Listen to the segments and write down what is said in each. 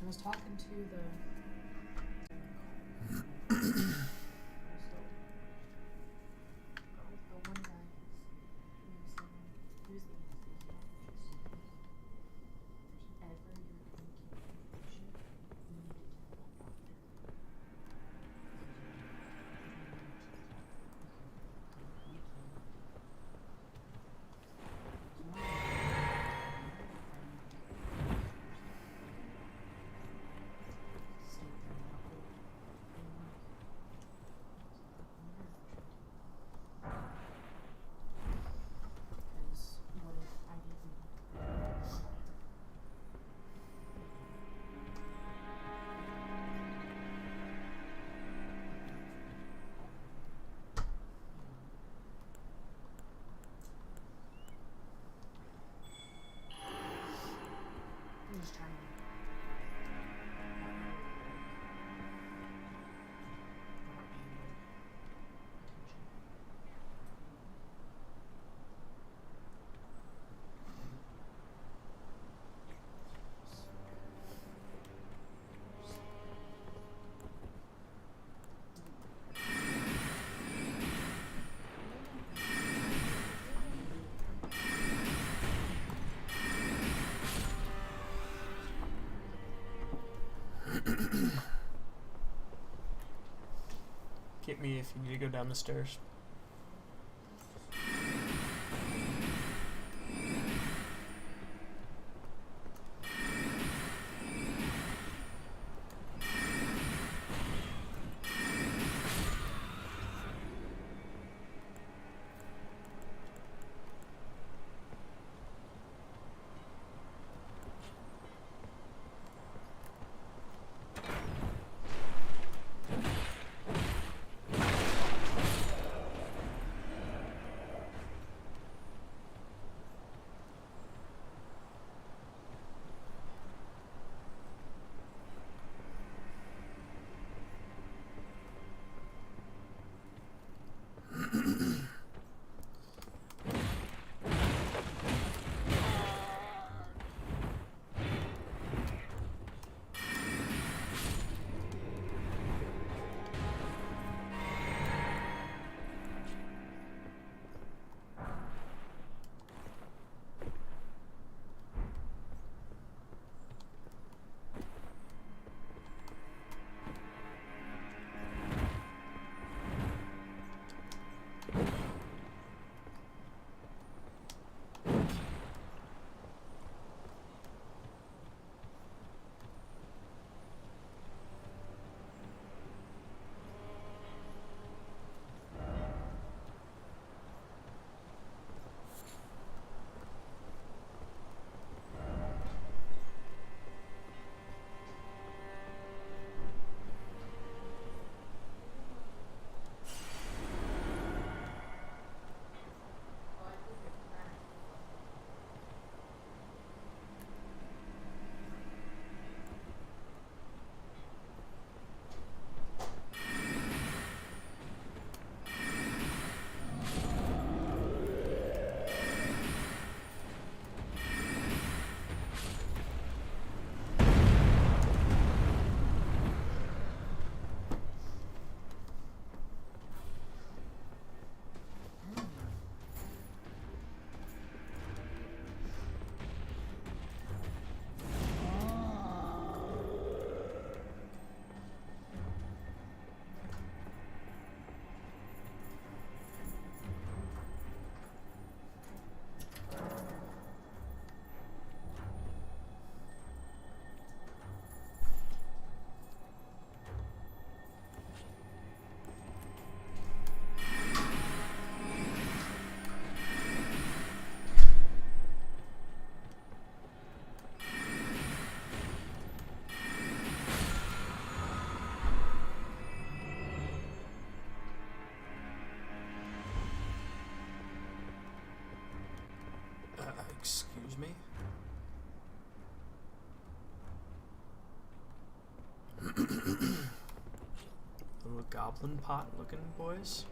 I was talking to the. one guy who's the ever you're in communication, you need to tell that doctor. I'm just trying to. Get me if you need to go down the stairs. Excuse me? Little goblin pot looking boys.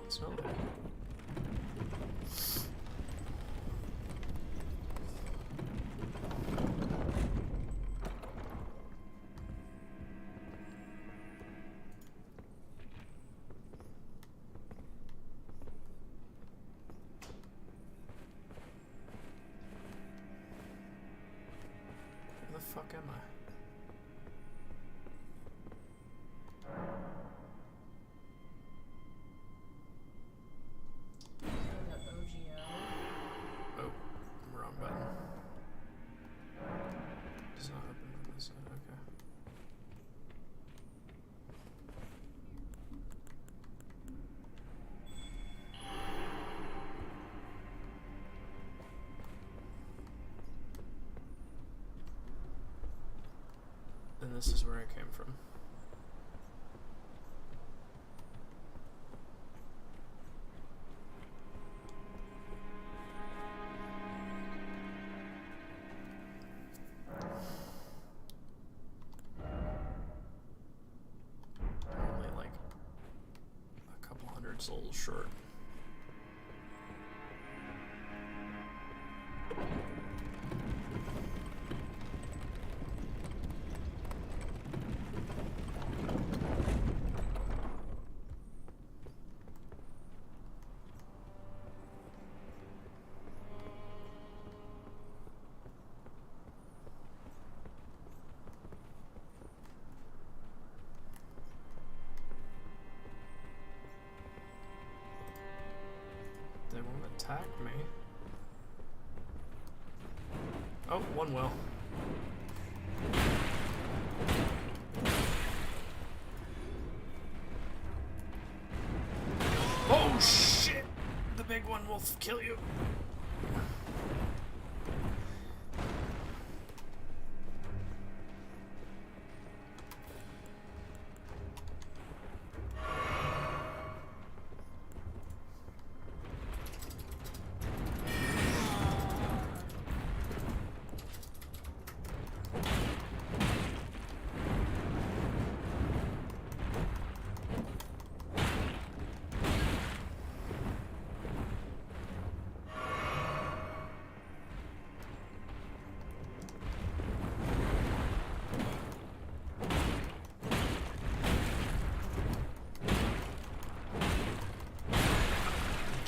It's not there. Where the fuck am I? Oh, wrong button. Does not open from this side, okay. And this is where I came from. Only like a couple hundred souls short. They won't attack me. Oh, one will. Oh shit! The big one will kill you.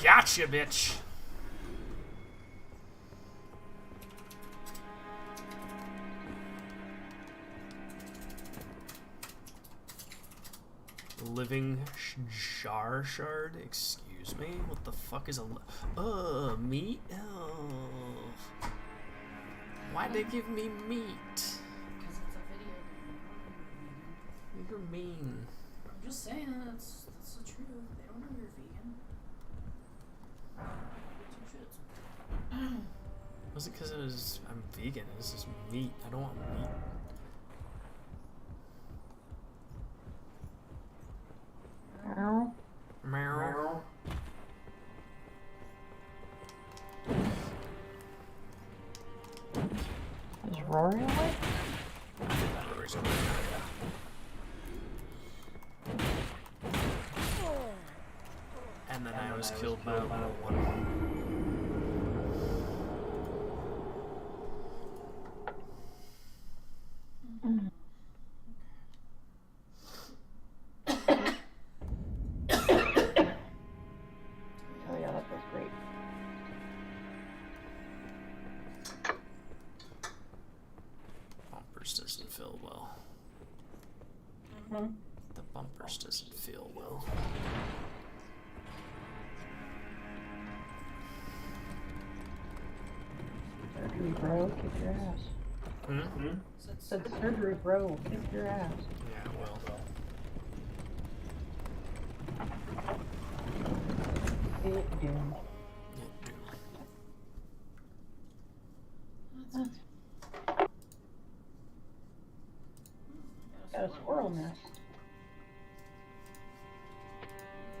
Gotcha, bitch. Living jar shard? Excuse me? What the fuck is a meat? Oh. Why'd they give me meat? Because it's a video game. You're mean. I'm just saying, that's the truth. They don't know you're vegan. Was it because I'm vegan? This is meat. I don't want meat. Meow. Meow. Is Rory awake? Rory's awake now, yeah. And then I was killed by a little one. Oh yeah, that was great. Bumpers doesn't feel well. Mm-hmm. The bumpers doesn't feel well. Surgery, bro. Kick your ass. Hmm? Said surgery, bro. Kick your ass. Yeah, well. It doomed. Got a squirrel nest.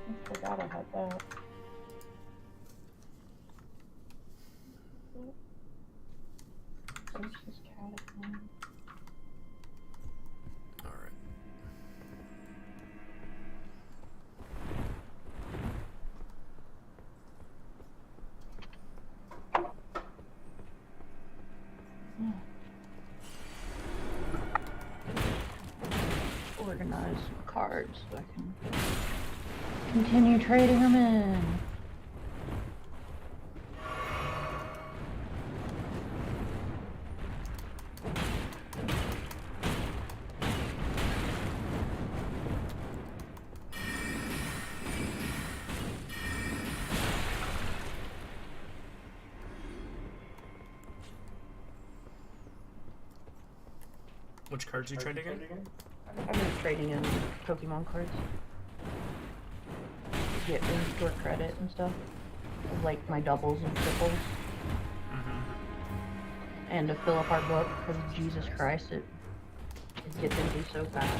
I forgot I had that. There's this cat again. Alright. Organize some cards so I can continue trading them in. Which cards you trading in? I've been trading in Pokemon cards. To get in-store credit and stuff. Like my doubles and triples. And to fill up our book, because Jesus Christ, it gets empty so fast.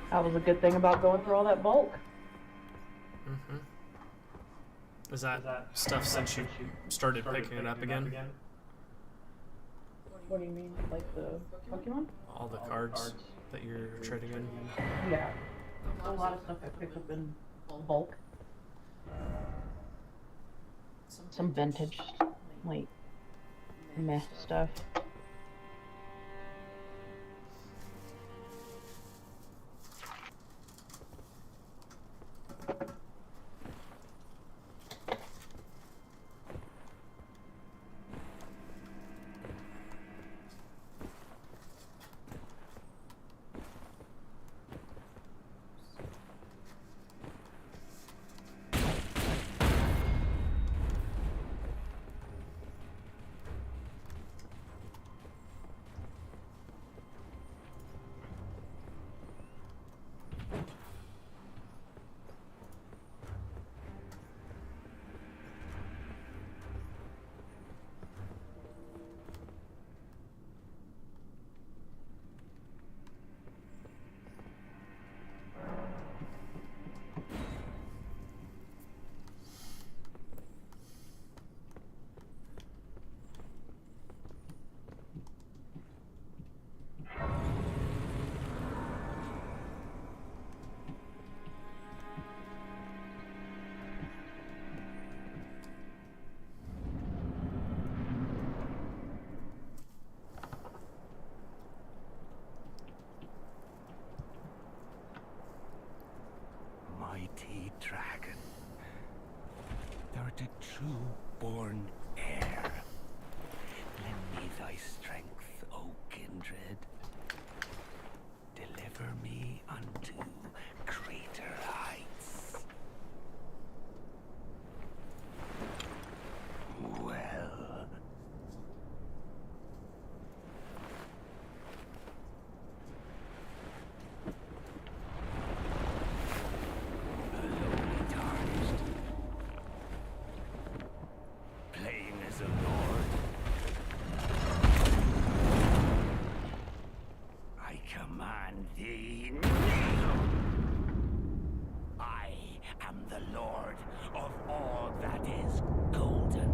That was a good thing about going through all that bulk. Is that stuff since you started picking it up again? What do you mean? Like the Pokemon? All the cards that you're trading in? Yeah. A lot of stuff I picked up in bulk. Some vintage, like, meh stuff. Mighty dragon, thou art a true-born heir. Lend me thy strength, O kindred. Deliver me unto greater heights. Well, alone tarnished, plain as a lord. I command thee now. I am the lord of all that is golden.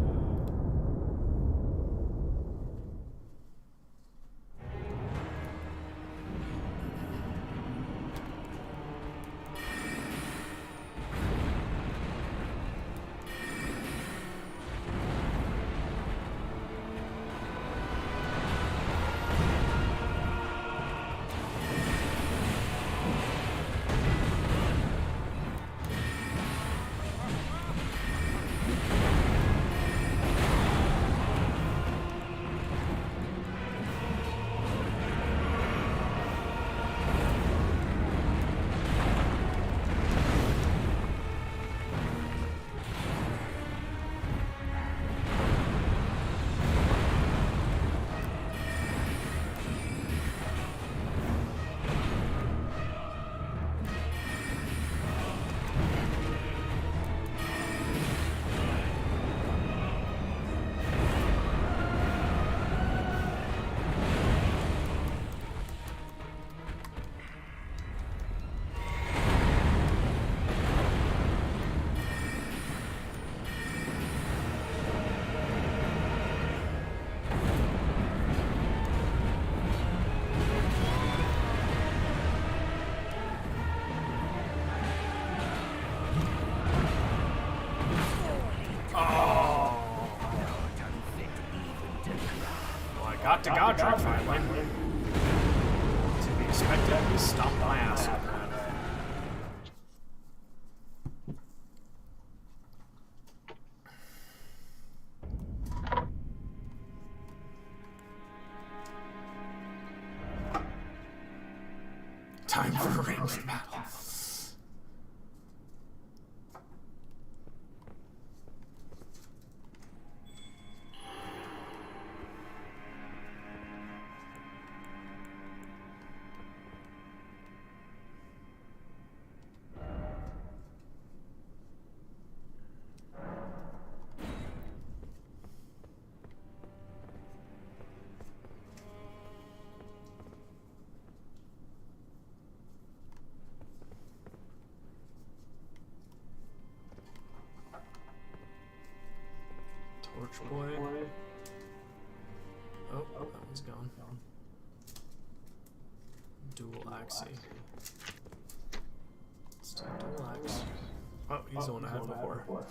the God truck finally. To be expected, he stomped my ass on that. Time for a ranged battle. Torch boy. Oh, that one's gone. Dual axie. Let's do dual axe. Oh, he's the one I had before.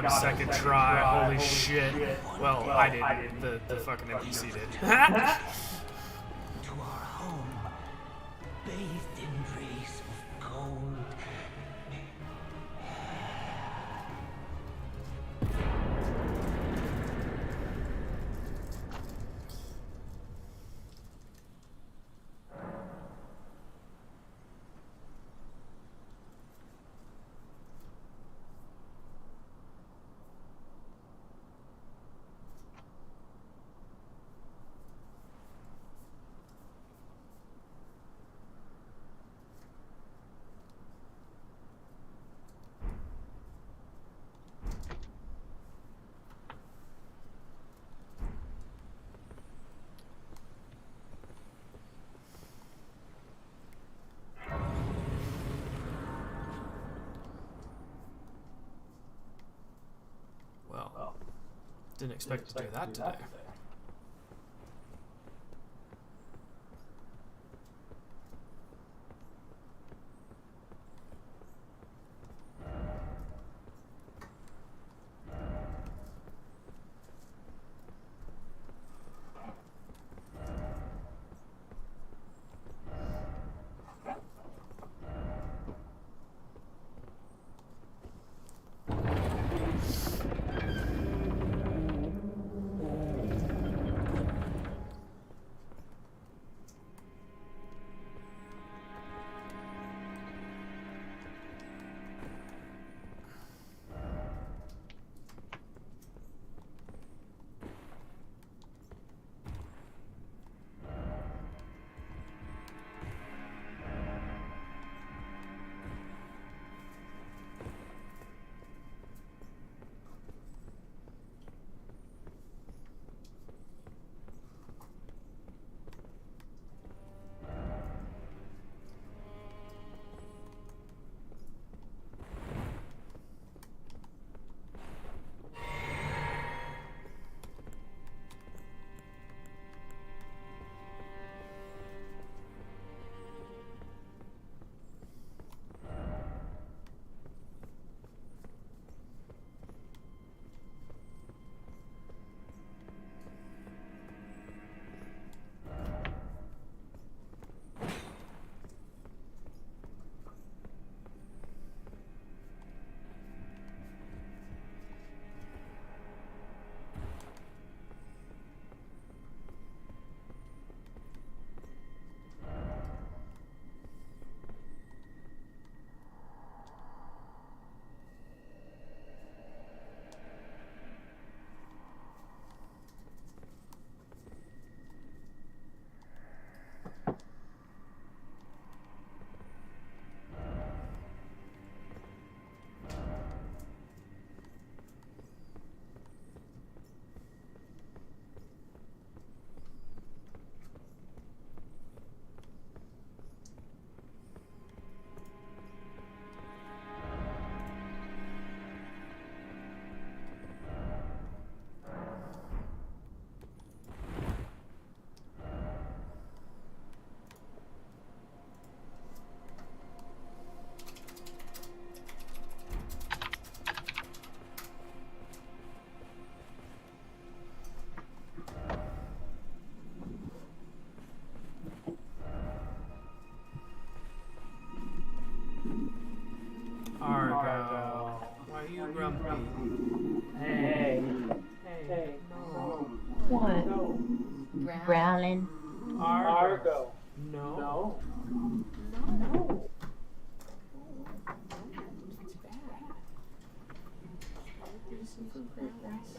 a second try. Holy shit. Well, I didn't. The fucking NPC did. To our home, bathed in rays of gold. Well, didn't expect to do that today. Argo, why are you grumpy? Hey. No. What? Growling? Argo. No. No. It's bad. There's some food grounds.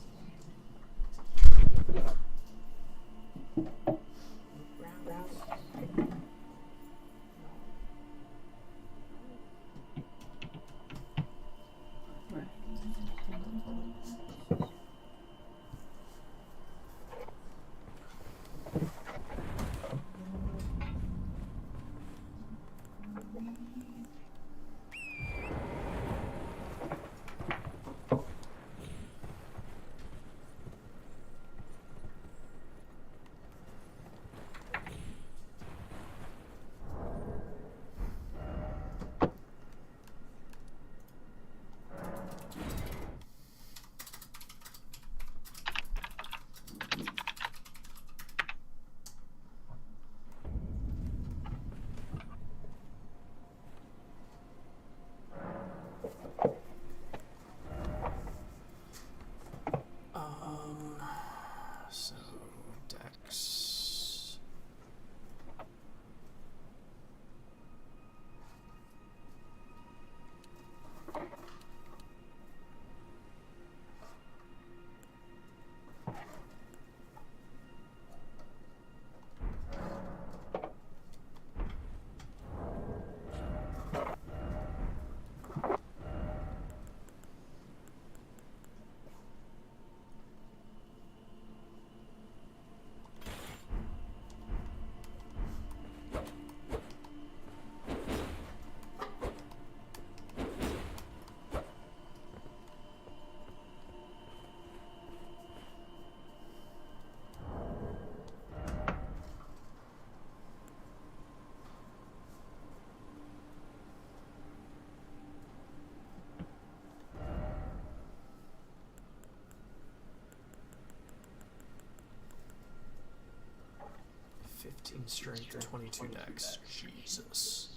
15 strength, 22 dex. Jesus.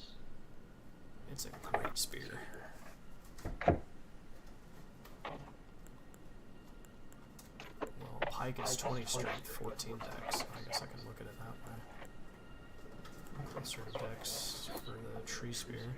It's a great spear. Well, pike is 20 strength, 14 dex. I guess I can look at it that way. Closer to dex for the tree spear.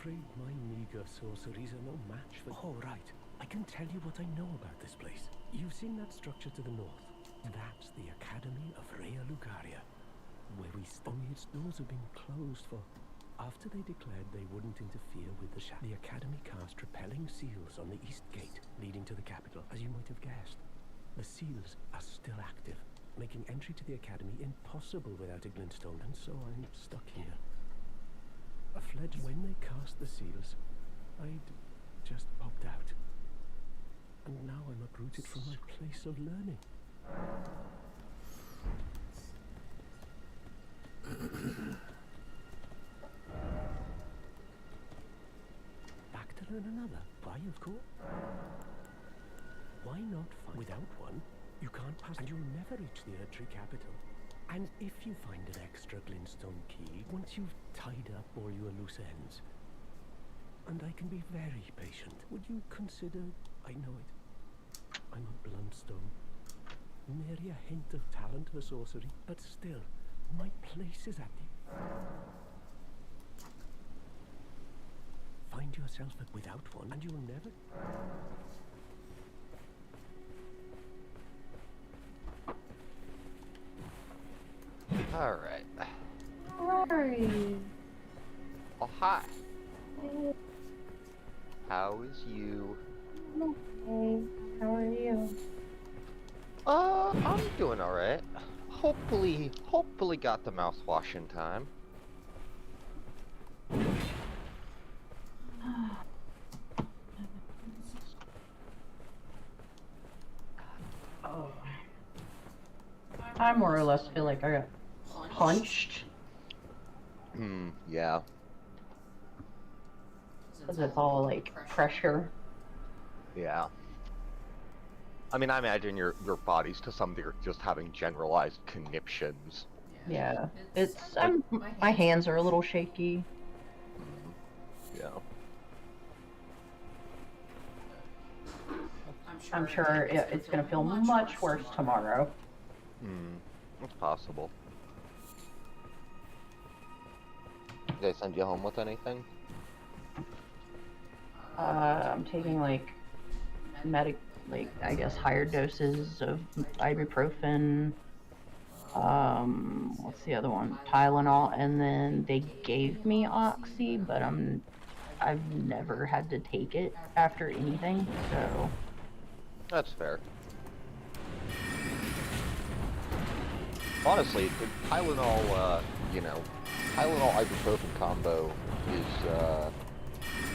afraid my meager sorceries are no match for... Oh, right. I can tell you what I know about this place. You've seen that structure to the north. That's the Academy of Rea Lucaria, where we only its doors have been closed for... After they declared they wouldn't interfere with the Academy cast repelling seals on the east gate leading to the capital, as you might have guessed. The seals are still active, making entry to the Academy impossible without a glintstone, and so I'm stuck here. A fledge when they cast the seals, I'd just popped out. And now I'm uprooted from my place of learning. Back to learn another. Why, of course. Why not find... Without one, you can't pass, and you'll never reach the Erdtree capital. And if you find an extra glintstone key, once you've tied up all your loose ends, and I can be very patient, would you consider... I know it. I'm a bluntstone. Merely a hint of talent for sorcery, but still, my place is at the... Find yourself without one, and you'll never... Alright. Sorry. Oh, hi. How is you? Okay. How are you? I'm doing alright. Hopefully got the mouthwash in time. Oh. I more or less feel like I got punched. Yeah. Because it's all like pressure. Yeah. I mean, I imagine your body's to some degree just having generalized conniptions. Yeah. My hands are a little shaky. Yeah. I'm sure it's gonna feel much worse tomorrow. It's possible. Did they send you home with anything? I'm taking like I guess higher doses of ibuprofen. What's the other one? Tylenol, and then they gave me Oxy, but I've never had to take it after anything, so. That's fair. Honestly, the Tylenol, Tylenol ibuprofen combo is,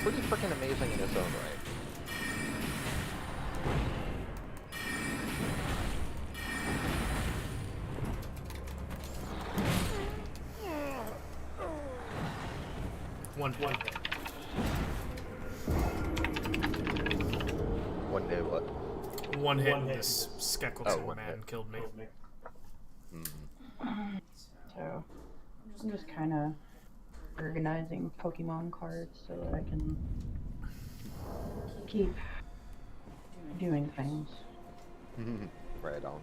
pretty freaking amazing in its own right. One day. One day what? One hit and this Skeckleton one man hit. killed me. So, I'm just kind of organizing Pokemon cards so that I can keep doing things. Right on.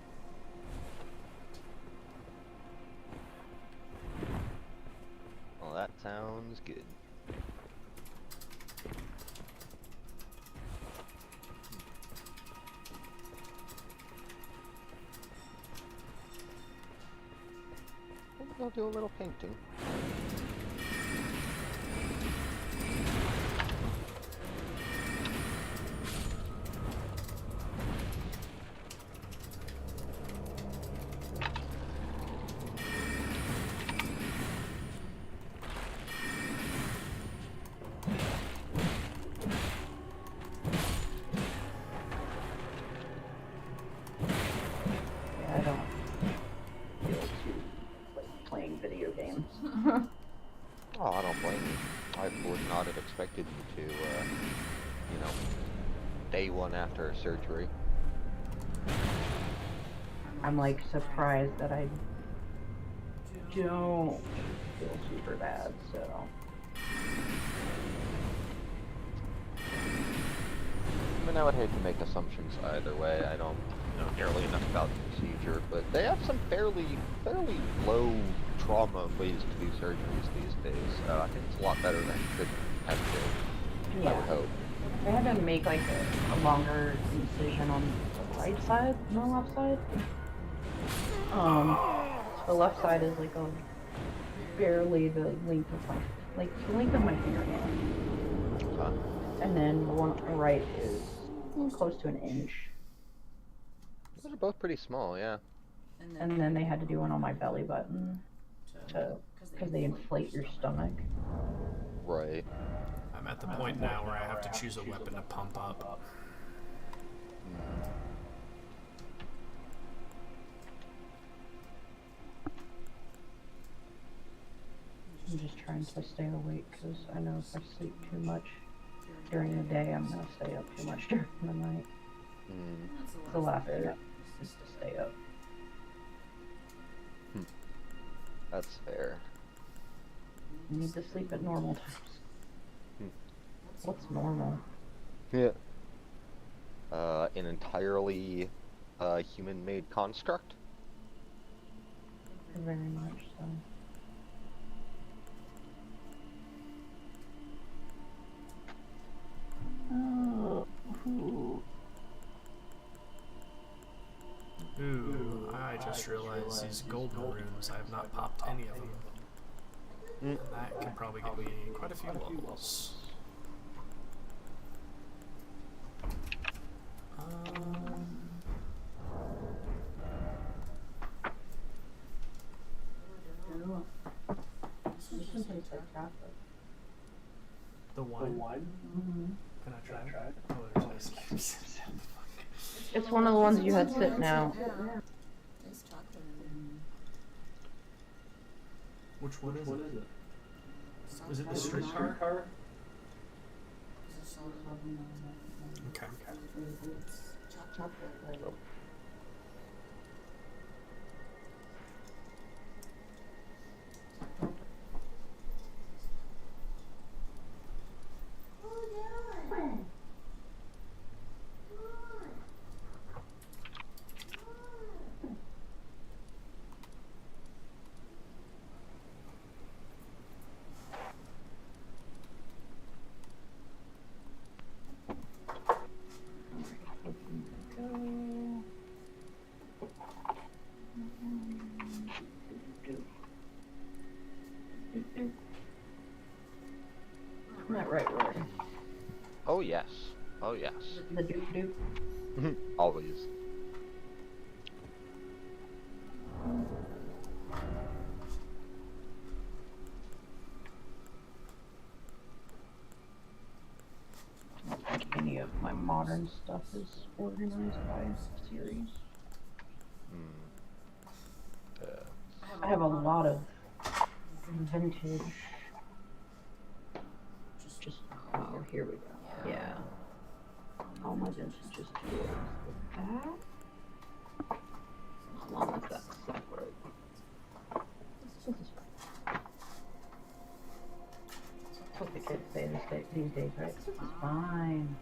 Well, that sounds good. I'll do a little painting. Yeah, I don't feel too like playing video games. Oh, I don't blame you. I would not have expected you to, day one after surgery. I'm like surprised that I don't feel super bad, so. I mean, I would hate to make assumptions either way. I don't know nearly enough about the procedure, but they have some fairly low trauma ways to do surgeries these days. I think it's a lot better than it could be. repetitive. I would Yeah. hope. I had to make like a longer incision on the right side, no left side. The left side is like barely the length of the length of my fingernail, Huh. and then the one on the right is close to an inch. Those are both pretty small, yeah. And then they had to do one on my belly button because they inflate your stomach. Right. I'm at the point now where I have to choose a weapon to pump up. I'm just trying to stay awake because I know if I sleep too much during the day, I'm gonna stay up too much during the night. The last thing is to stay up. That's fair. You need to sleep at normal times. What's normal? Yeah. An entirely human-made construct? Very much so. Oh. Ooh, I just realized these golden runes, I have not popped any of them. And that could probably get me quite a few levels. The one? Can I try it? Oh, there's ice cubes. It's one of the ones you had sitting out. Which one is it? Is it the streetcar? Okay. I'm not right word. Oh yes. Oh yes. The doop doop. Always. Any of my modern stuff is organized by series. I have a lot of vintage. Just oh, here we go. Yeah. All my vintage is towards the back. As long as that's separate. This is fine. That's what the kids say these days, right? This is fine.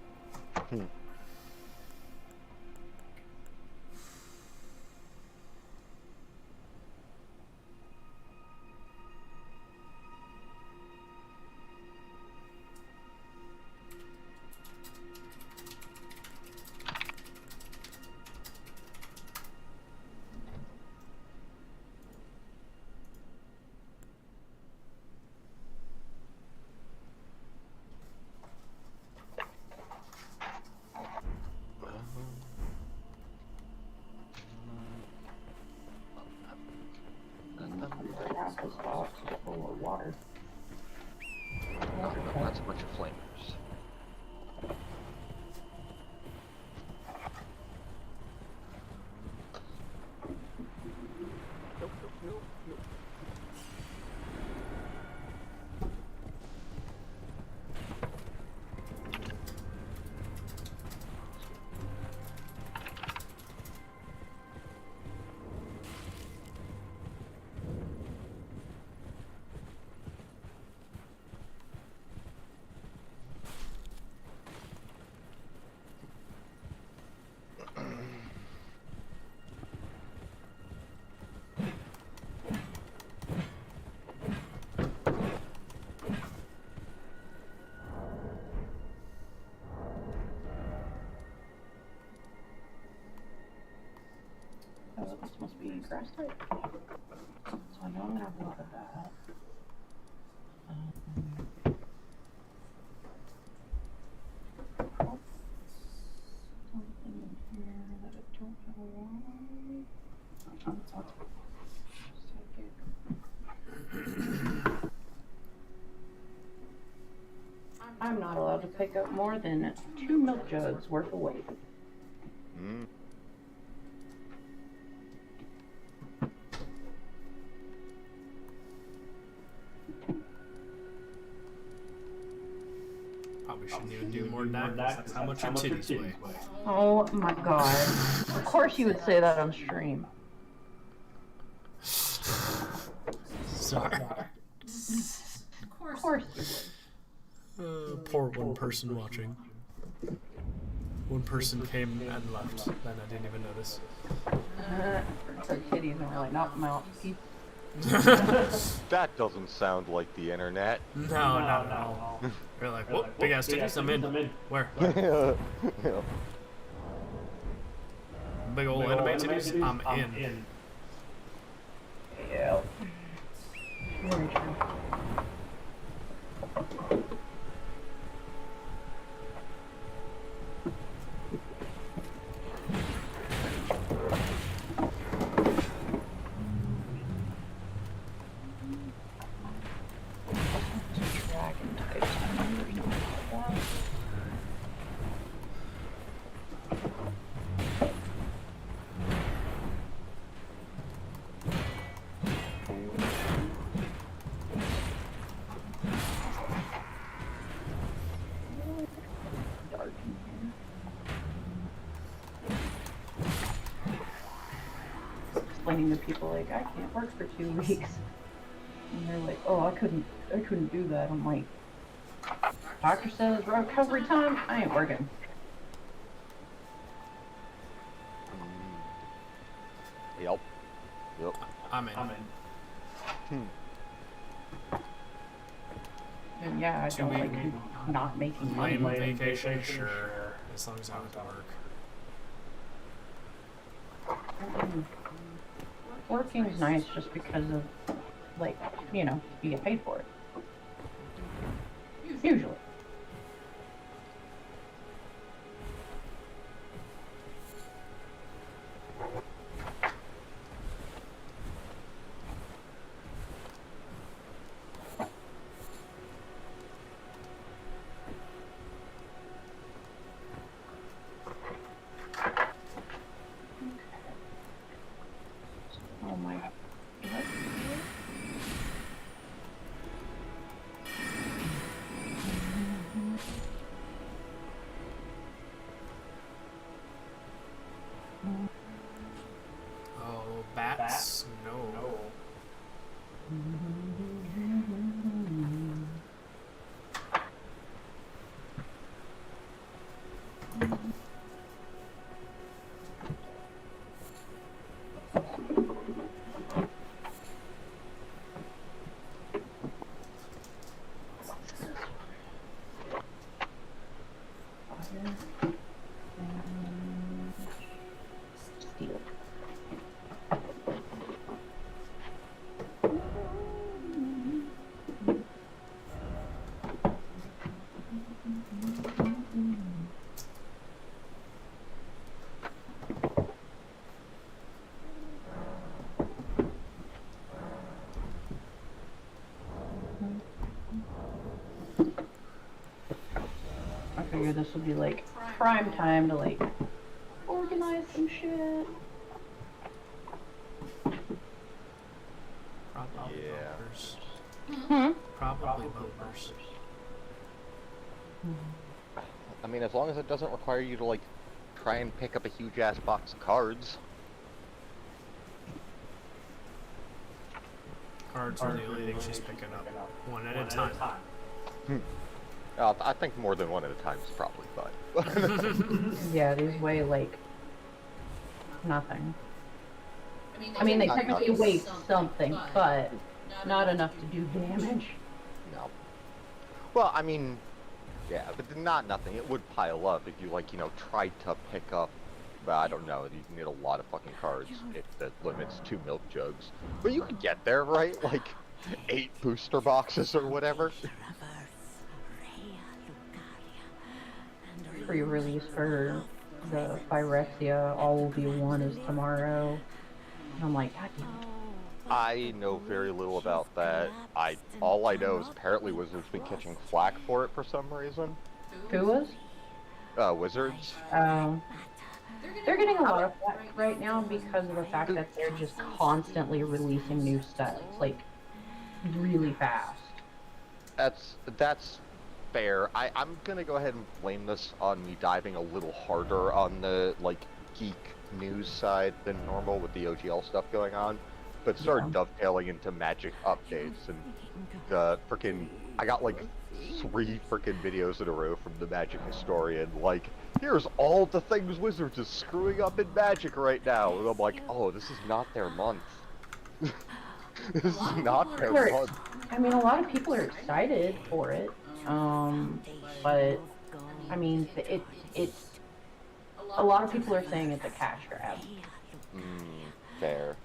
This must be grass type. So I know I'm gonna have a lot of that. Something in here that I don't have a lot of. Just take it. I'm not allowed to pick up more than 2 milk jugs worth of weight. Mm. Probably shouldn't even do more than that. 'Cause that's how much your titties weigh. Oh my god. Of course you would say that on stream. Sorry. Of course you would. Poor one person watching. One person came and left, and I didn't even notice. It's our titties and we're like, not mouthpiece. That doesn't sound like the internet. No, not at all. You're like, whoop, big ass titties, I'm in. Where? Yeah. Big old anime titties, I'm in. Yeah. Very true. Dragon types. I remember something like that. Dark in here. Explaining to people like, I can't work for 2 weeks. And they're like, oh, I couldn't do that. I'm like, doctor says recovery time, I ain't working. Yep. Yep. I'm in. And yeah, I don't like not making money. My vacation, sure. As long as I don't have to work. Working's nice just because of, like, you know, you get paid for it. Usually. Oh my god. Oh, bats? No. Fire and steel. I figure this will be like prime time to like organize some shit. Probably Yeah. bumpers. Hmm? Probably bumpers. I mean, as long as it doesn't require you to, like, try and pick up a huge-ass box of cards. Cards are the only thing she's picking up. One at a time. I think more than one at a time is probably fine. Yeah, these weigh like nothing. I mean, they Not technically nothing. weigh something, but not enough to do damage. No. Well, I mean, yeah, but not nothing. It would pile up if you, like, you know, tried to pick up But I don't know. You need a lot of fucking cards if the limit's 2 milk jugs. But you could get there, right? Like 8 booster boxes or whatever. Pre-release for the Phyrexia, all will be one is tomorrow. And I'm like, God damn it. I know very little about that. All I know is apparently Wizards been catching flack for it for some reason. Who was? Wizards. They're getting a lot of flack right now because of the fact that they're just constantly releasing new sets, like, really fast. That's fair. I'm gonna go ahead and blame this on me diving a little harder on the, like, geek news side than normal with the OGL stuff going on. But started dovetailing into Magic updates, and the I got like 3 frickin' videos in a row from the Magic historian, like, here's all the things Wizards is screwing up in Magic right now, and I'm like, oh, this is not their month. This is not their month. I mean, a lot of people are excited for it, but, I mean, it's a lot of people are saying it's a cash grab. Fair.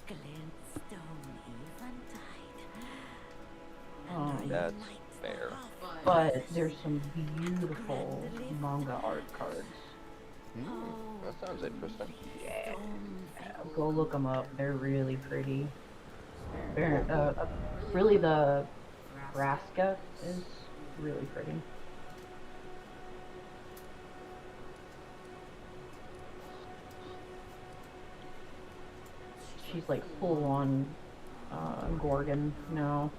That's fair. But there's some beautiful manga art cards. That sounds interesting. Yeah. Go look them up. They're really pretty. Really, the Vraska is really pretty. She's like full on Gorgon now.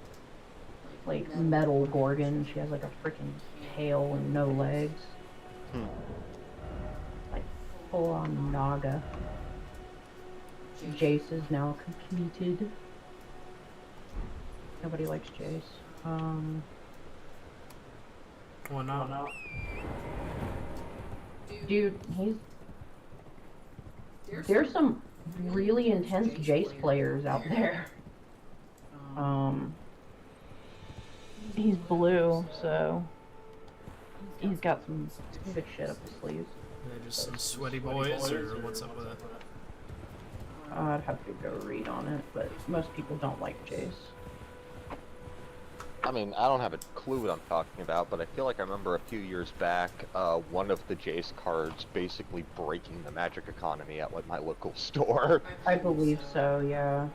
Like metal Gorgon. She has like a freaking tail and no legs. Like full on Naga. Jace is now completed. Nobody likes Jace. Why not? Dude, there's some really intense Jace players out there. He's blue, so he's got some good shit up his sleeves. They're just some sweaty boys, or what's up with it? I'd have to go read on it, but most people don't like Jace. I mean, I don't have a clue what I'm talking about, but I feel like I remember a few years back, one of the Jace cards basically breaking the Magic economy at like my local store. I believe so, yeah.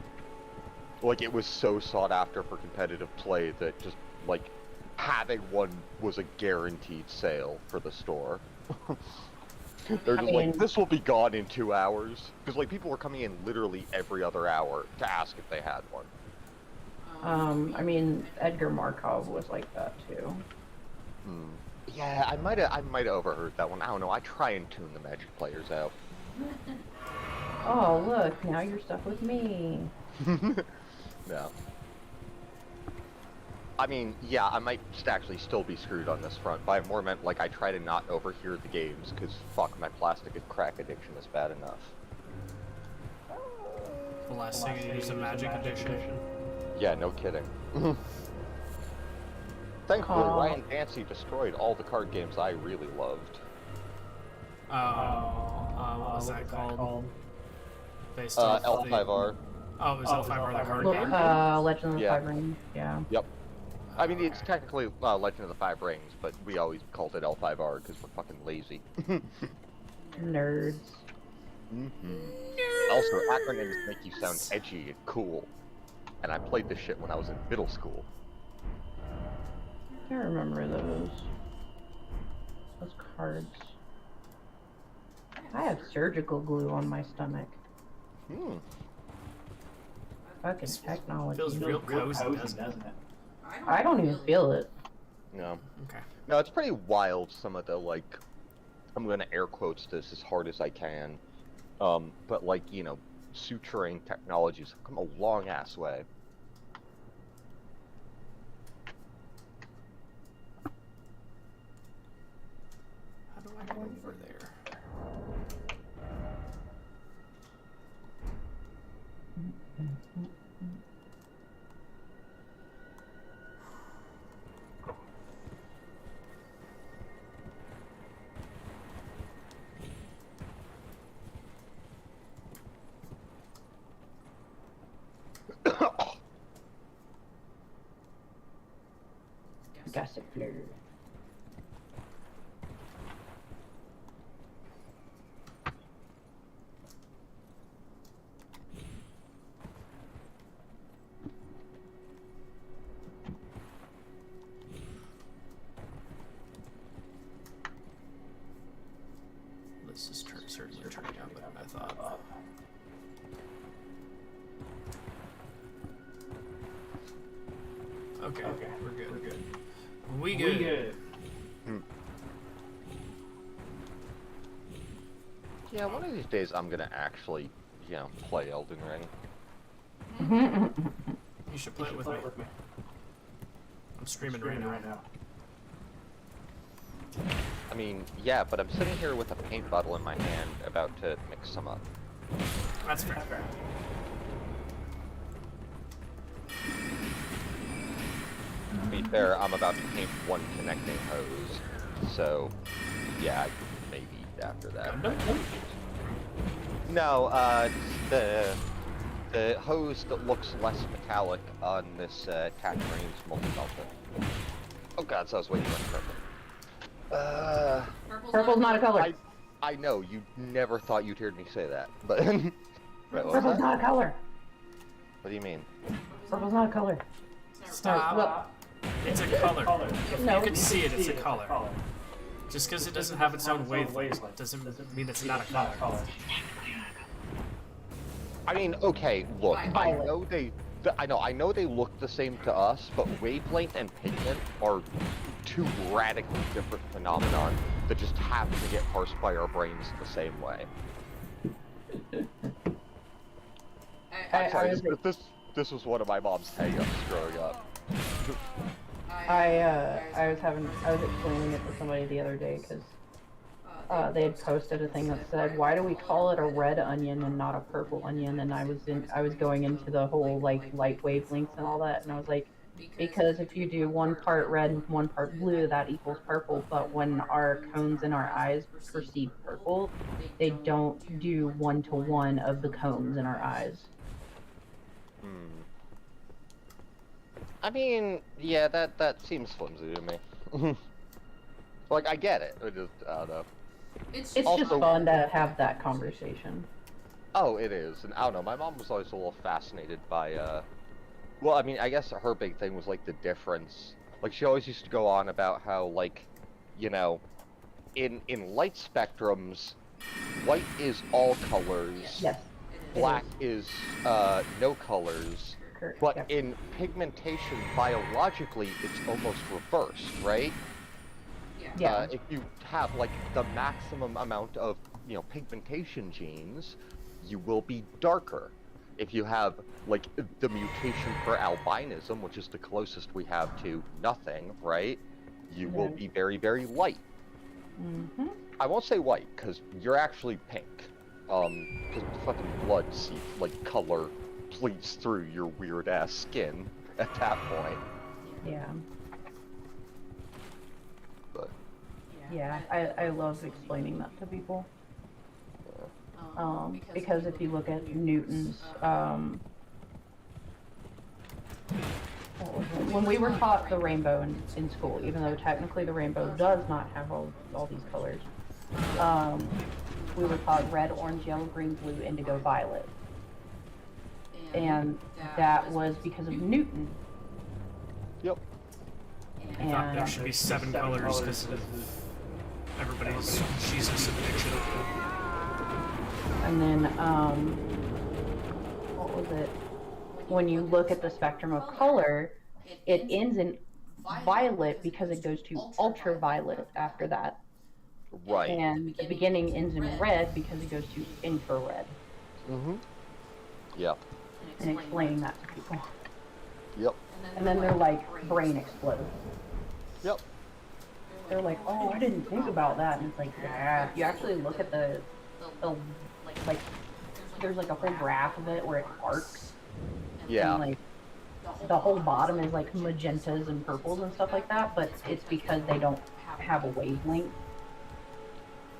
Like, it was so sought after for competitive play that just, like, having one was a guaranteed sale for the store. They're just like, this will be gone in 2 hours. Because, like, people were coming in literally every other hour to ask if they had one. I mean, Edgar Markov was like that, too. Yeah, I might have overheard that one. I don't know, I try and tune the Magic players out. Oh, look, now you're stuck with me. Yeah. I mean, yeah, I might actually still be screwed on this front, but I more meant, like, I try to not overhear the games, because, fuck, my plastic and crack addiction is bad enough. The last thing you use a Magic edition. Yeah, no kidding. Thankfully, Ryan Dancy destroyed all the card games I really loved. What was that called? Based off L5R. Oh, it was L5R the card game? Legend of the Five Rings, yeah. Yep. I mean, it's technically Legend of the Five Rings, but we always called it L5R because we're fucking lazy. Nerds. Also, acronyms make you sound edgy and cool. And I played this shit when I was in middle school. I remember those cards. I have surgical glue on my stomach. Fucking technology. Feels real cozy, doesn't it? I don't even feel it. No. Okay. No, it's pretty wild, some of the, like, I'm gonna air quotes this as hard as I can, but, like, you know, suturing technologies have come a long-ass way. How do I go over there? Gossip fleur. This is certainly turning out better than I thought. Okay, we're good. We good. Yeah, one of these days I'm gonna actually, play Elden Ring. You should play it with me. I'm streaming right now. I mean, yeah, but I'm sitting here with a paint bottle in my hand, about to mix some up. That's fair. To be fair, I'm about to paint one connecting hose, so yeah, maybe after that. No, the hose that looks less metallic on this Tatooine's multi-melted. Oh god, so I was waiting for purple. Purple's not a color. I know, you never thought you'd hear me say that, but... Right, what was Purple's that? not a color. What do you mean? Purple's not a color. Stop. Well, It's a color. If No. you can see it, it's a color. Just because it doesn't have its own wavelength doesn't mean it's not a color. I mean, okay, look, I Violet. know I know they look the same to us, but wavelength and pigment are two radically different phenomenon that just happen to get parsed by our brains the same way. I'm sorry, this was one of my mom's hang-ups growing up. I was explaining it to somebody the other day because they had posted a thing that said, "Why do we call it a red onion and not a purple onion?" And I was going into the whole like light wavelengths and all that, and I was like, because if you do 1 part red and 1 part blue, that equals purple. But when our cones in our eyes perceive purple, they don't do 1-to-1 of the cones in our eyes. I mean, yeah, that seems flimsy to me. Like, I get it. I don't know. It's Also- just fun to have that conversation. Oh, it is, and I don't know. My mom was always a little fascinated by, well, I mean, I guess her big thing was like the difference. Like, she always used to go on about how, like, in light spectrums, white is all colors. Yes. Black is no colors. Correct. But Yep. in pigmentation, biologically, it's almost reversed, right? Yeah. If you have like the maximum amount of pigmentation genes, you will be darker. If you have like the mutation for albinism, which is the closest we have to nothing, right? You will be very, very light. Mm-hmm. I won't say white because you're actually pink. Because fucking blood color bleeds through your weird ass skin at that point. Yeah. But Yeah. I love explaining that to people. Because if you look at Newton's, what was it? When we were taught the rainbow in school, even though technically the rainbow does not have all these colors, we were taught red, orange, yellow, green, blue, indigo, violet. And that was because of Newton. yep. I thought there And should be 7 colors because of everybody's Jesus addiction. And then, what was it? When you look at the spectrum of color, it ends in violet because it goes to ultraviolet after that. Right. And the beginning ends in red because it goes to infrared. Mm-hmm. Yep. And explaining that to people. Yep. And then they're like, brain explodes. Yep. They're like, oh, I didn't think about that. And it's like, yeah. You actually look at the like, there's like a whole graph of it where it arcs. Yeah. And like, the whole bottom is like magentas and purples and stuff like that, but it's because they don't have a wavelength.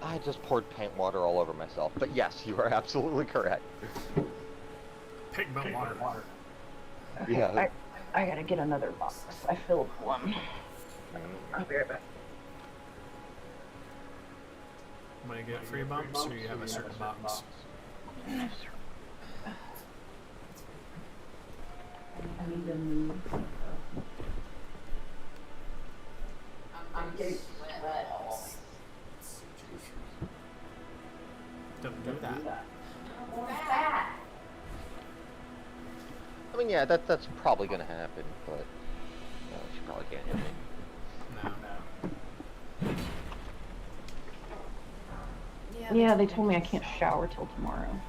I just poured paint water all over myself. But yes, you are absolutely correct. Pigment water. Yeah. I gotta get another box. I filled one. I'll be right back. When I get free bumps, or you have a certain box? I need to move. I'm getting sweat all. Don't do that. I mean, yeah, that's probably gonna happen, but she probably can't hit me. No. Yeah, they told me I can't shower till tomorrow.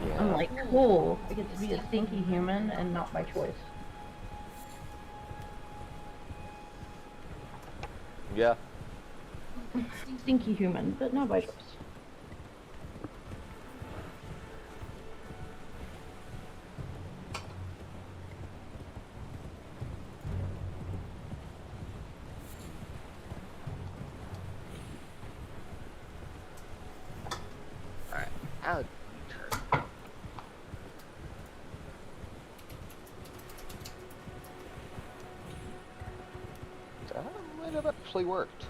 Yeah. I'm like, cool. I get to be a stinky human and not by choice. Yeah. Stinky human, but not by choice. Alright. Out. That might have actually worked.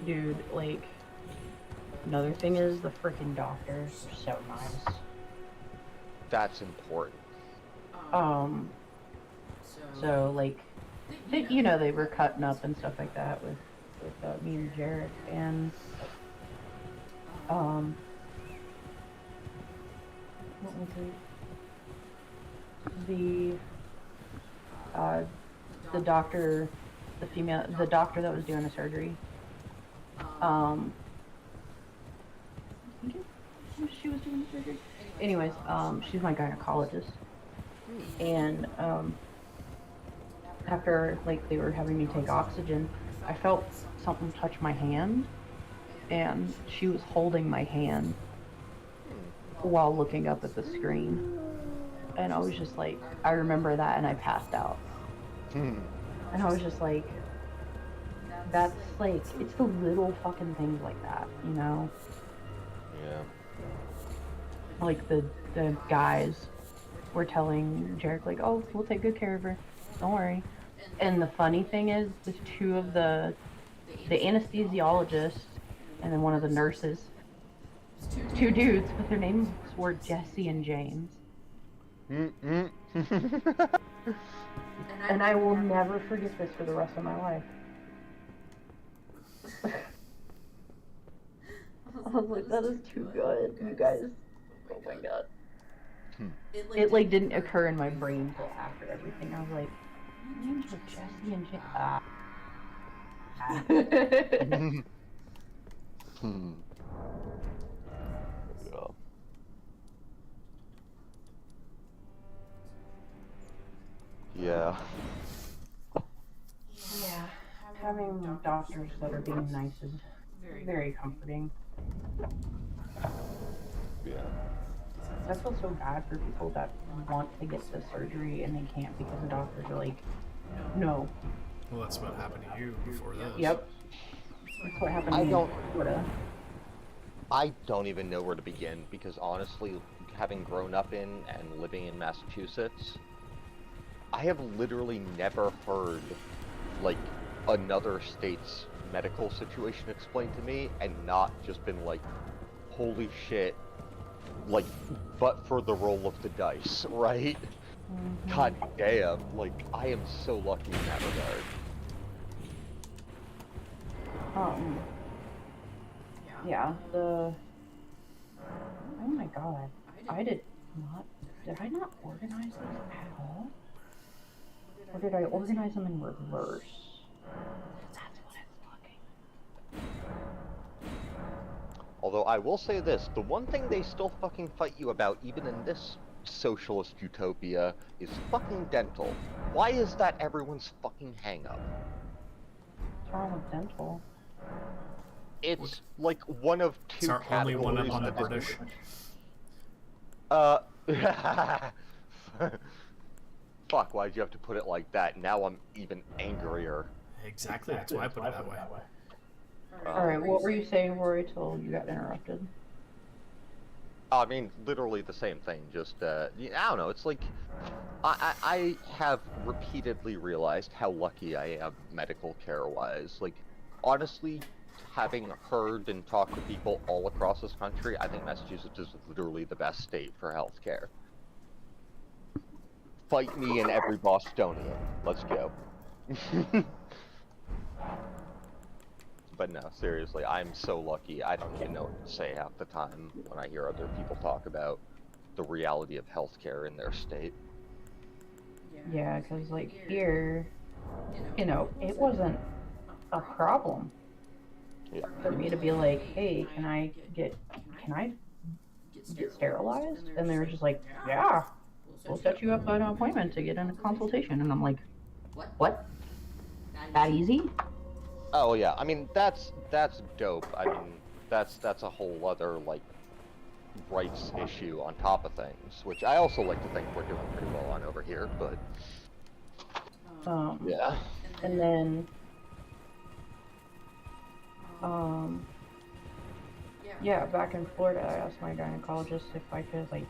Dude, like, another thing is the freaking doctors are so nice. That's important. So like, they, you know, they were cutting up and stuff like that with me and Jarek, and what was it? The doctor, the doctor that was doing the surgery. I think she was doing the surgery. Anyways, she's my gynecologist, and after like they were having me take oxygen, I felt something touch my hand, and she was holding my hand while looking up at the screen, and I was just like, I remember that, and I passed out, and I was just like, that's like, it's the little fucking things like that, you know? Yeah. Like the guys were telling Jarek, like, oh, we'll take good care of her, don't worry. And the funny thing is, the two of the anesthesiologist and then one of the nurses, two dudes, but their names were Jesse and James. And I will never forget this for the rest of my life. I was like, that is too good, you guys. Oh my god. It like didn't occur in my brain until after everything. I was like, names were Jesse and James. Yeah. Yeah, having doctors that are being nice is very comforting. Yeah. I feel so bad for people that want to get the surgery and they can't because the doctors are like, no. Well, that's what happened to you before this. Yep. That's what happened to me in Florida. I don't even know where to begin because honestly, having grown up in and living in Massachusetts, I have literally never heard like another state's medical situation explained to me and not just been like, holy shit, like, but for the roll of the dice, right? Mm-hmm. God damn, like, I am so lucky in that regard. Yeah, oh my god, did I not organize these at all? Or did I organize them in reverse? That's what it's looking. Although I will say this, the one thing they still fucking fight you about, even in this socialist utopia is fucking dental. Why is that everyone's fucking hang-up? What's wrong with dental? It's like one of It's two our only one up categories on the that British. Fuck, why'd you have to put it like that? Now I'm even angrier. Exactly, that's why I put it that way. Alright, what were you saying, Rory, till you got interrupted? I mean, literally the same thing, just, I don't know, it's like, I have repeatedly realized how lucky I am medical care-wise. Like, honestly, having heard and talked to people all across this country, I think Massachusetts is literally the best state for healthcare. Fight me and every Bostonian. Let's go. But no, seriously, I'm so lucky. I don't even know what to say half the time when I hear other people talk about the reality of healthcare in their state. Yeah, because, like, here, you know, it wasn't a problem for me to be like, hey, can I get sterilized? And they were just like, yeah, we'll set you up an appointment to get in a consultation. And I'm like, what? That easy? Oh yeah, I mean that's dope. I mean that's a whole other like rights issue on top of things, which I also like to think we're doing pretty well on over here. But yeah, and then yeah, back in Florida, I asked my gynecologist if I could, like,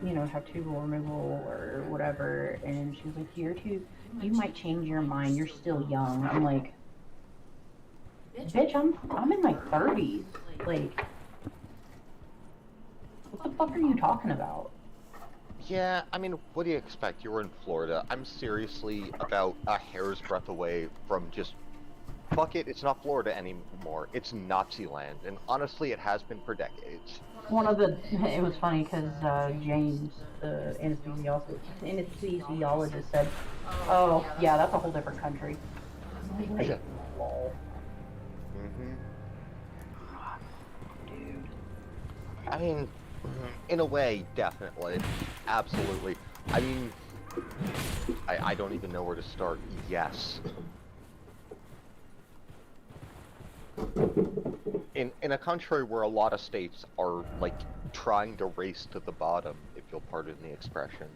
you know, have tubal removal or whatever, and she was like, you might change your mind, you're still young. I'm like, bitch, I'm in my 30s. Like, what the fuck are you talking about? yeah. I mean, what do you expect? You were in Florida. I'm seriously about a hair's breadth away from just fuck it. It's not Florida anymore. It's Nazi land, and honestly, it has been for decades. It was funny because James, the anesthesiologist, said, oh, yeah, that's a whole different country. Like, lol. Dude. I mean, in a way, definitely. Absolutely. I mean, I don't even know where to start. Yes. In a country where a lot of states are, like, trying to race to the bottom, if you'll pardon the expression,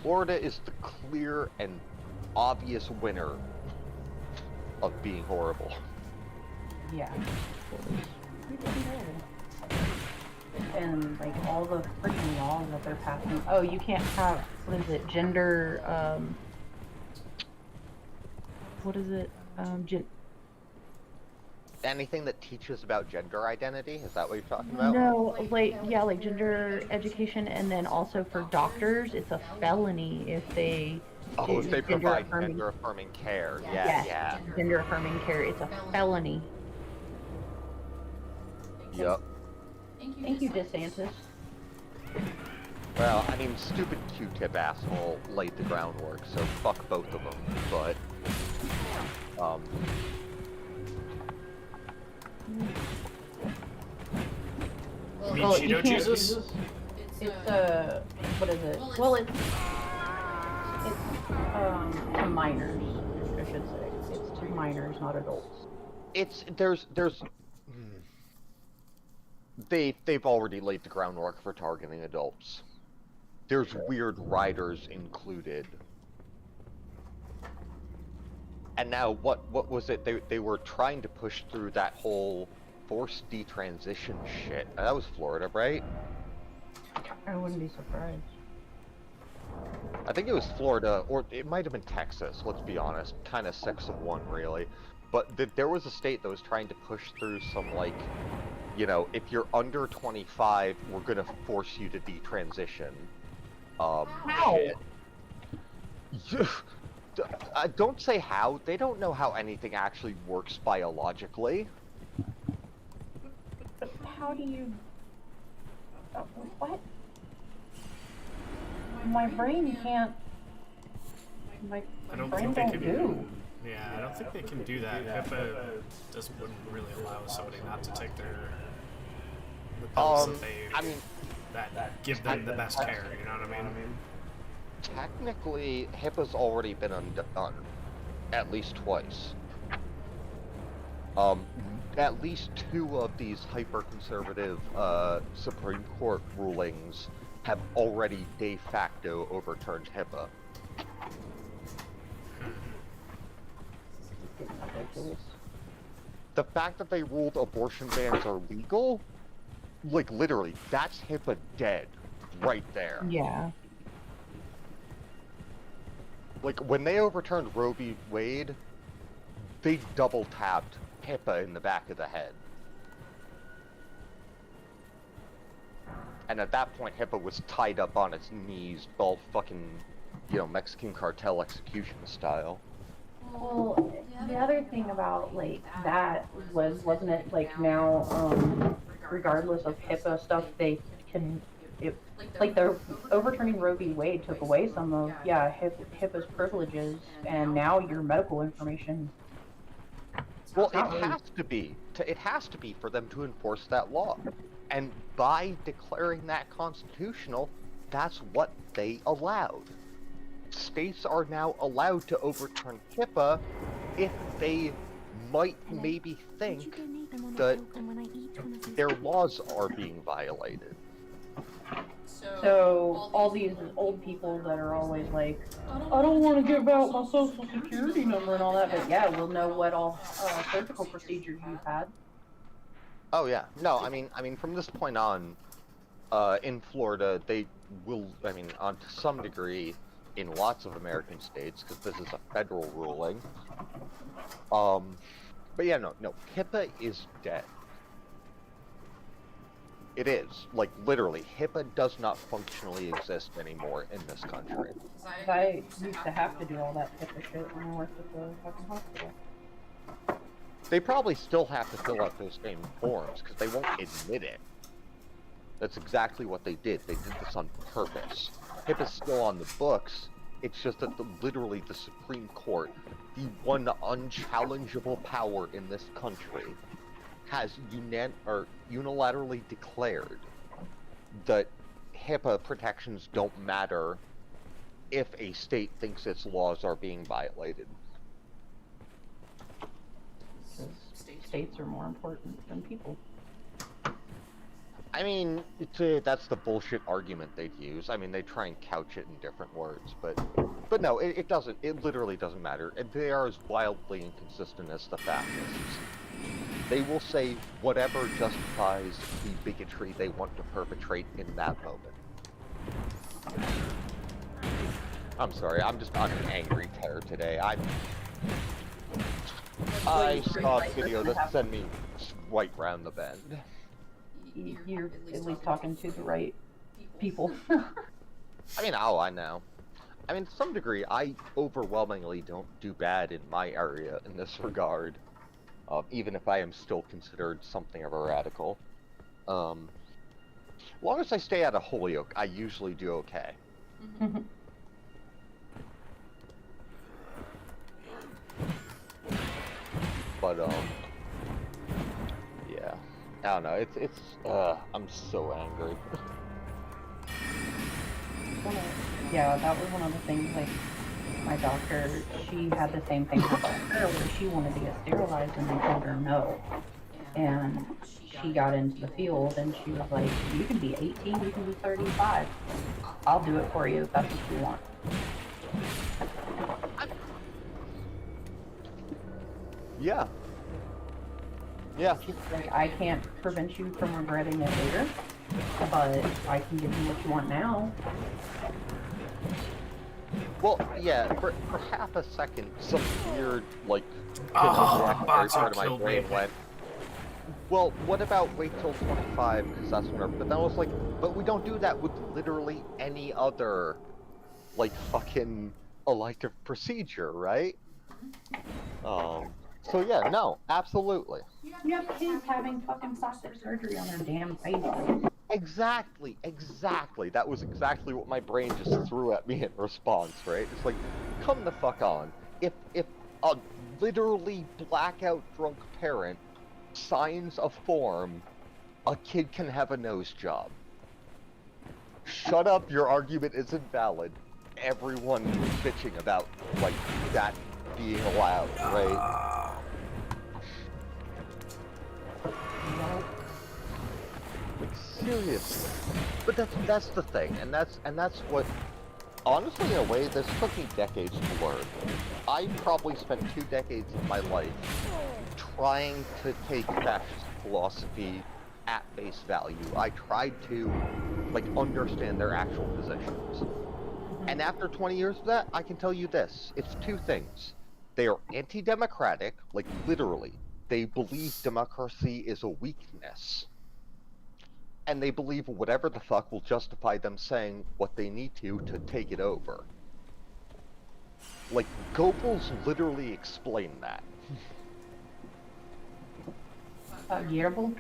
Florida is the clear and obvious winner of being horrible. Yeah. And, like, all the freaking laws that they're passing. Oh, you can't have, what is it, gender, what is it, Anything that teaches about gender identity, is that what you're talking about? No, like, yeah, like gender education, and then also for doctors, it's a felony if they Oh, if they provide gender-affirming. gender-affirming care. Yeah, Yes, yeah. gender affirming care, it's a felony. Yup. Thank you, DeSantis. Well, I mean, stupid Q-tip asshole laid the groundwork, so fuck both of them, but... You mean Well, Cheeto you can't- Jesus? It's, what is it? Well, it's to minors, I should say. It's to minors, not adults. They've already laid the groundwork for targeting adults. There's weird riders included. And now, what was it? They were trying to push through that whole forced detransition shit. That was Florida, right? I wouldn't be surprised. I think it was Florida, or it might have been Texas, let's be honest. Kind of 6 of 1, really. But there was a state that was trying to push through some, like, you know, if you're under 25, we're gonna force you to detransition. How? Shit. Don't say how. They don't know how anything actually works biologically. But how do you... what? My brain can't... I don't brain think they don't can do. Yeah, I don't think they can do that. HIPAA just wouldn't really allow somebody not to take their the pills that I mean, that give them the best care. You know what I mean? technically, HIPAA's already been undone, at least twice. At least 2 of these hyper-conservative Supreme Court rulings have already de facto overturned HIPAA. The fact that they ruled abortion bans are legal, like literally, that's HIPAA dead, right there. Yeah. Like when they overturned Roe v. Wade, they double tapped HIPAA in the back of the head. And at that point, HIPAA was tied up on its knees, all fucking, you know, Mexican cartel execution style. Well, the other thing about like that wasn't it like now, regardless of HIPAA stuff, they can, like they're overturning Roe v. Wade took away some of HIPAA's privileges, and now your medical information. Well, it has to be. It has to be for them to enforce that law. And by declaring that constitutional, that's what they allowed. States are now allowed to overturn HIPAA if they might maybe think that their laws are being violated. So all these old people that are always like, I don't want to give out my social security number and all that, but yeah, we'll know what all surgical procedures you've had. Oh yeah, no, I mean, from this point on, in Florida, they will, on to some degree, in lots of American states, because this is a federal ruling. But yeah, no, HIPAA is dead. It is. Like, literally, HIPAA does not functionally exist anymore in this country. I used to have to do all that HIPAA shit when I worked at the fucking hospital. They probably still have to fill out those same forms, because they won't admit it. That's exactly what they did. They did this on purpose. HIPAA's still on the books, it's just that literally the Supreme Court, the one unchallengeable power in this country, has unilaterally declared that HIPAA protections don't matter if a state thinks its laws are being violated. States are more important than people. I mean, that's the bullshit argument they'd use. I mean, they try and couch it in different words, but no, it doesn't. It literally doesn't matter. And they are as wildly inconsistent as the fascists. They will say whatever justifies the bigotry they want to perpetrate in that moment. I'm sorry, I'm an angry terror today. I saw a video that sent me right round the bend. You're at least talking to the right people. I mean, I know. I mean, to some degree, I overwhelmingly don't do bad in my area in this regard. Even if I am still considered something of a radical. As long as I stay out of Holyoke, I usually do okay. But, yeah. I don't know, I'm so angry. Yeah, that was one of the things, like, my doctor, she had the same thing happen to her, where she wanted to get sterilized, and they told her no. And she got into the field, and she was like, you can be 18, you can be 35. I'll do it for you if that's what you want. Yeah. Yeah. She's like, I can't prevent you from regretting it later, but I can give you what you want now. Well, yeah, for half a second, some weird, like, Boxer part of my killed brain me. went, well, what about wait till 25, because that's whenever, but then I was like, but we don't do that with literally any other, like, fucking elective procedure, right? So yeah, no, absolutely. You have kids having fucking plastic surgery on their damn faces. Exactly. That was exactly what my brain just threw at me in response, right? It's like, come the fuck on. If a literally blackout drunk parent signs a form a kid can have a nose job. Shut up, your argument isn't valid. Everyone is bitching about, like, that being allowed, right? Like, seriously. But that's the thing, and that's what, honestly, in a way, this took me decades to learn. I probably spent 2 decades of my life trying to take fascist philosophy at face value. I tried to, like, understand their actual positions. And after 20 years of that, I can tell you this. It's 2 things. They are anti-democratic, like, literally. They believe democracy is a weakness. And they believe whatever the fuck will justify them saying what they need to take it over. Like, Goebbels literally explained that. Gearable?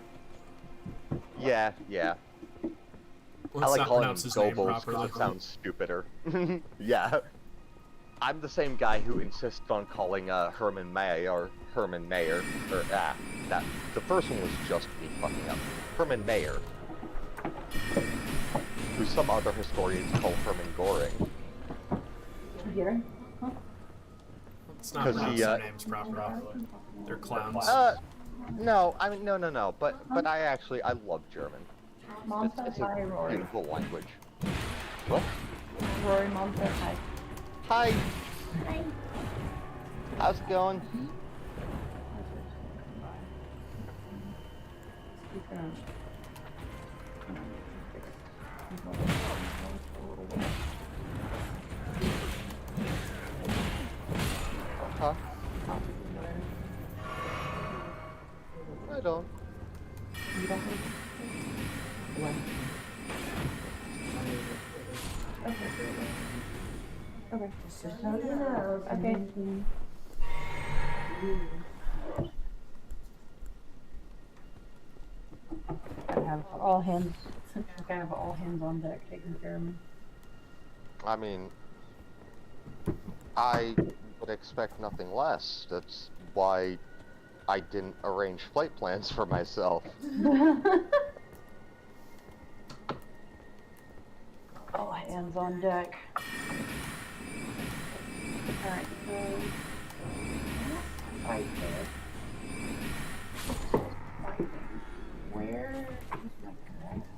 Yeah. Let's I like not calling him pronounce his name Goebbels properly. because it sounds stupider. Yeah. I'm the same guy who insists on calling Herman May or Herman Mayer, or that the first one was just me fucking up. Herman Mayer, who some other historians call Herman Goring. Gearing? Huh? Let's not 'Cause pronounce he, their names properly. They're clowns. No, I mean no, but I love German. Mom It's says a hi, Rory. beautiful language. What? Rory, Mom says hi. Hi. How's it going? Huh? I don't. You don't need when? Okay. Just so you know. Okay. Gotta have all hands, kind of all hands on deck taking care of me. I mean, I would expect nothing less. That's why I didn't arrange flight plans for myself. All hands on deck. Alright, so... Right there. Where is my grass?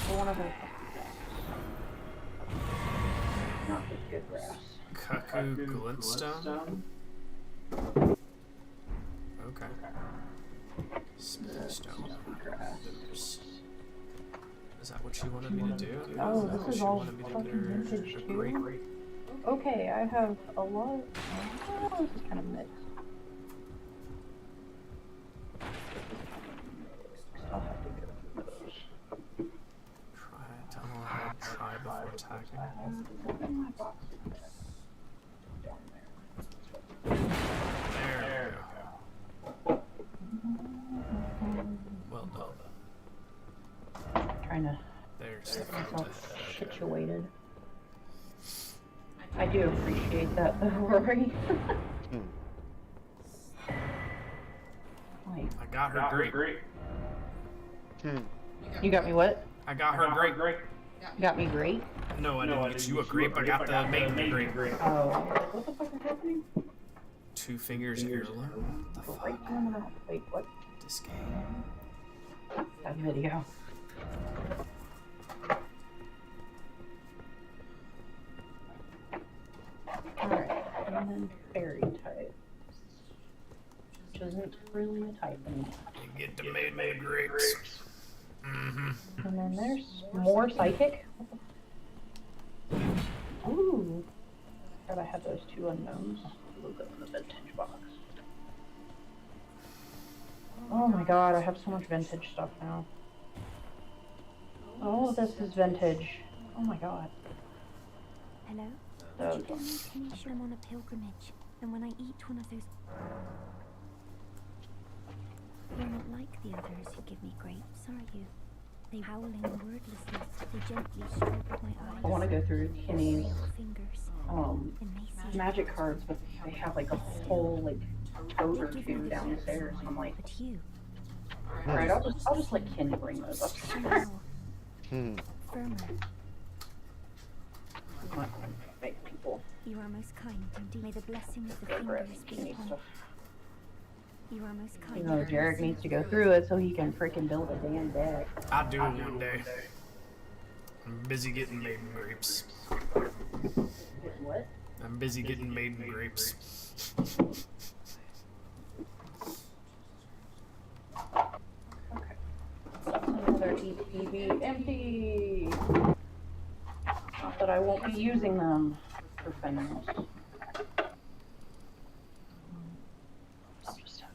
One of those. Not this good grass. Cuckoo glintstone? Okay. Speedstone. Is that what you wanted me to do? Oh, Is that this what is you all wanted me to fucking do? vintage too. Great. Okay, I have a lot. Oh, this is kind of mixed. I'll have to go through those. Tunnel ahead, try before attacking. There we go. Well done. Trying to There's the get front myself ahead. situated. I do appreciate that though, Rory. Like, I got her great. you got me what? I got her great. Got me great? No, I didn't get you a grape. I got the main grape. Oh. What the fuck is happening? 2 fingers heirloom. What the Right fuck? in the mouth. Wait, what? This game. That video. Alright, and then fairy type. Which isn't really a type anymore. You get the made grapes. Mm-hmm. And then there's more psychic. Ooh. God, I had those 2 unknowns. We'll go in the vintage box. Oh my god, I have so much vintage stuff now. All of this is vintage. Oh my god. Hello? So Would you give me information? I'm on a pilgrimage, and when I eat one of those... You're not like the others who give me grapes, are you? They howling wordlessly, they gently stroke my eyes. I want to go through Kenny's fingers, um and they magic cards, but they have like a whole like tote or two downstairs. And I'm like, But you, alright, I'll just let Ken bring those upstairs. somehow Hmm. firmer. I'm not going to make people You are most kind indeed. May the blessing of the go grab fingers be Kenny upon stuff. you. You are most kind. You know, Jarek needs to go through it so he can freaking build a damn deck. I'll do it one day. I'm busy getting maiden grapes. What? I'm busy getting maiden grapes. Okay. Another ETB empty. Not that I won't be using them for fennels. I'll just have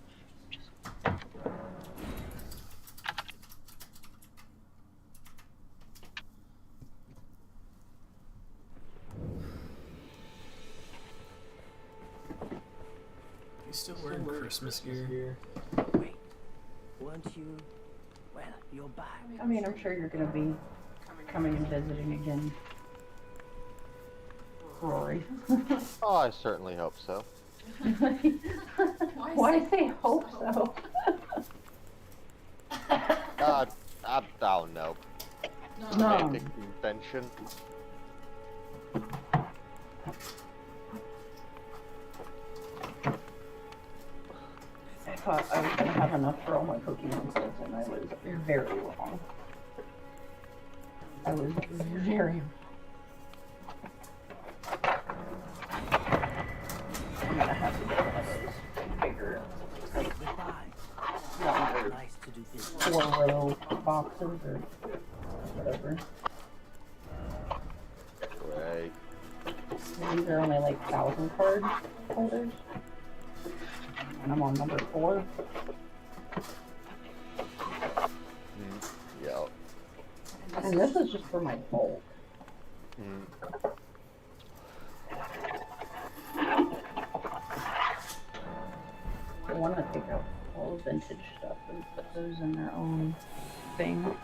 You still wearing Christmas gear? Wait, weren't you? Well, you're back. I mean, I'm sure you're gonna be coming and visiting again, Rory. Oh, I certainly hope so. Why say hope so? I don't know. No. Romantic convention. I thought I was gonna have enough for all my Pokemon sets, and I was very wrong. I was very wrong. I'm gonna have to get one of those bigger, like, Goodbye. longer, Nice to do business. 4-row boxes or whatever. Right. These are only like 1,000 card holders. And I'm on number 4. Yeah. And this is just for my bulk. I want to take out all the vintage stuff and put those in their own thing.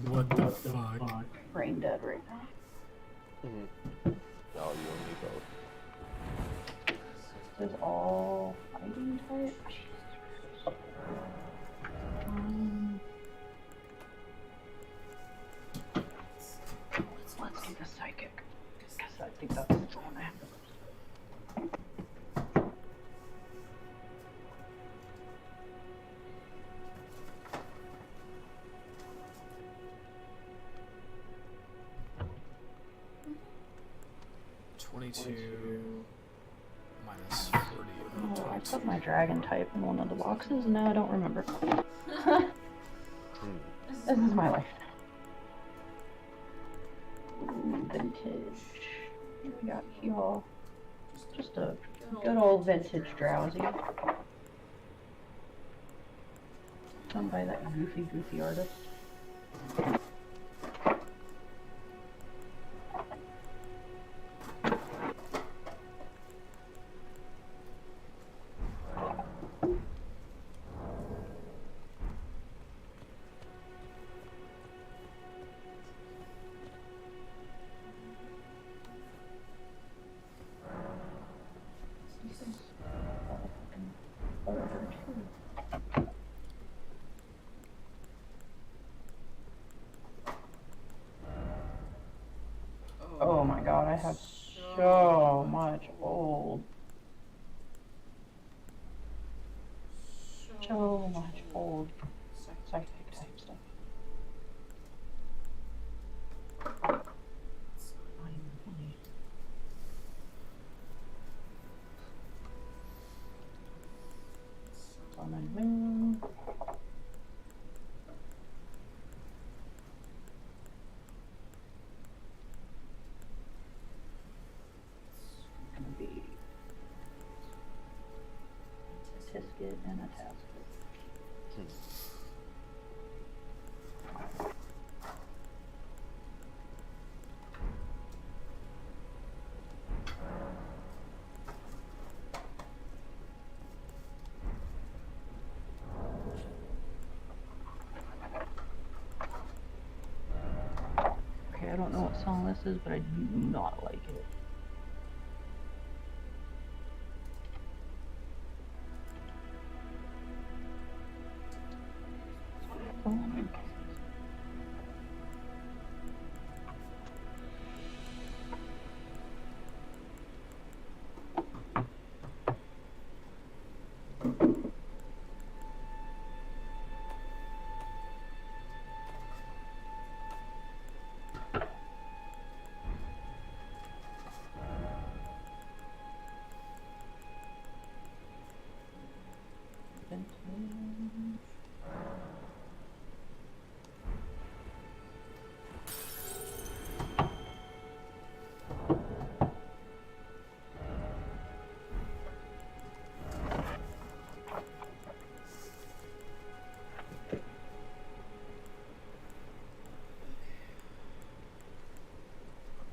What the fuck? Brain dead right now. Oh, you and me both. This is all fighting type. Let's do the psychic. Because I think that's the one I have the most. Minus 40. Oh, I put my dragon type in one of the boxes. No, I don't remember. This is my life now. Ooh, vintage. What do we got here? Just a good old vintage drowsy. Done by that goofy artist. Oh my god, I have so much old. So much old psychic type stuff. Not even funny. Summon Moon. Gonna be Tisket and a Tasket. I don't know what song this is, but I do not like it.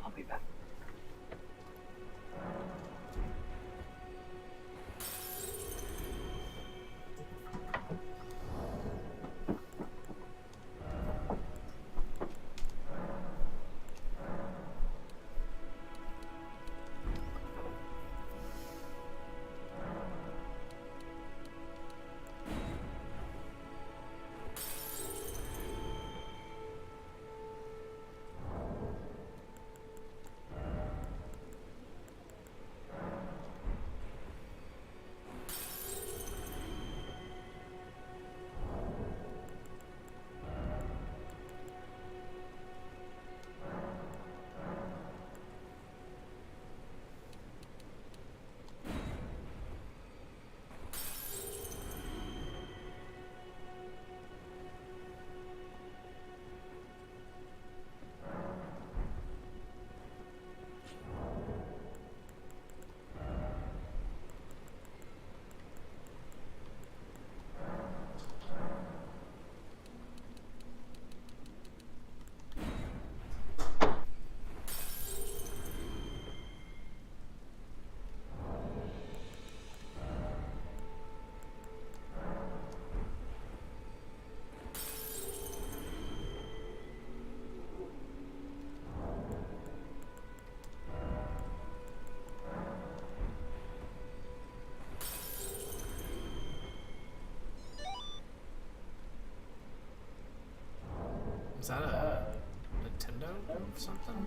I'll be back. Is that a Nintendo or something?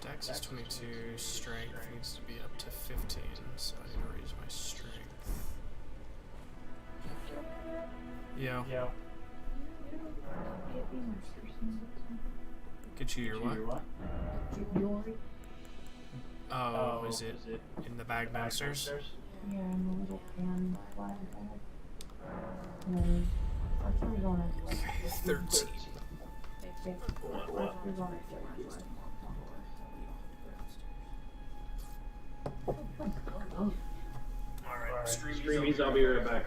Dex is 22, strength needs to be up to 15, so I need to raise my strength. Yeah. Get you your what? Oh, is it in the bag downstairs? Yeah, in the little pan flag bag. Okay, 13. Alright, streamies, I'll be right back.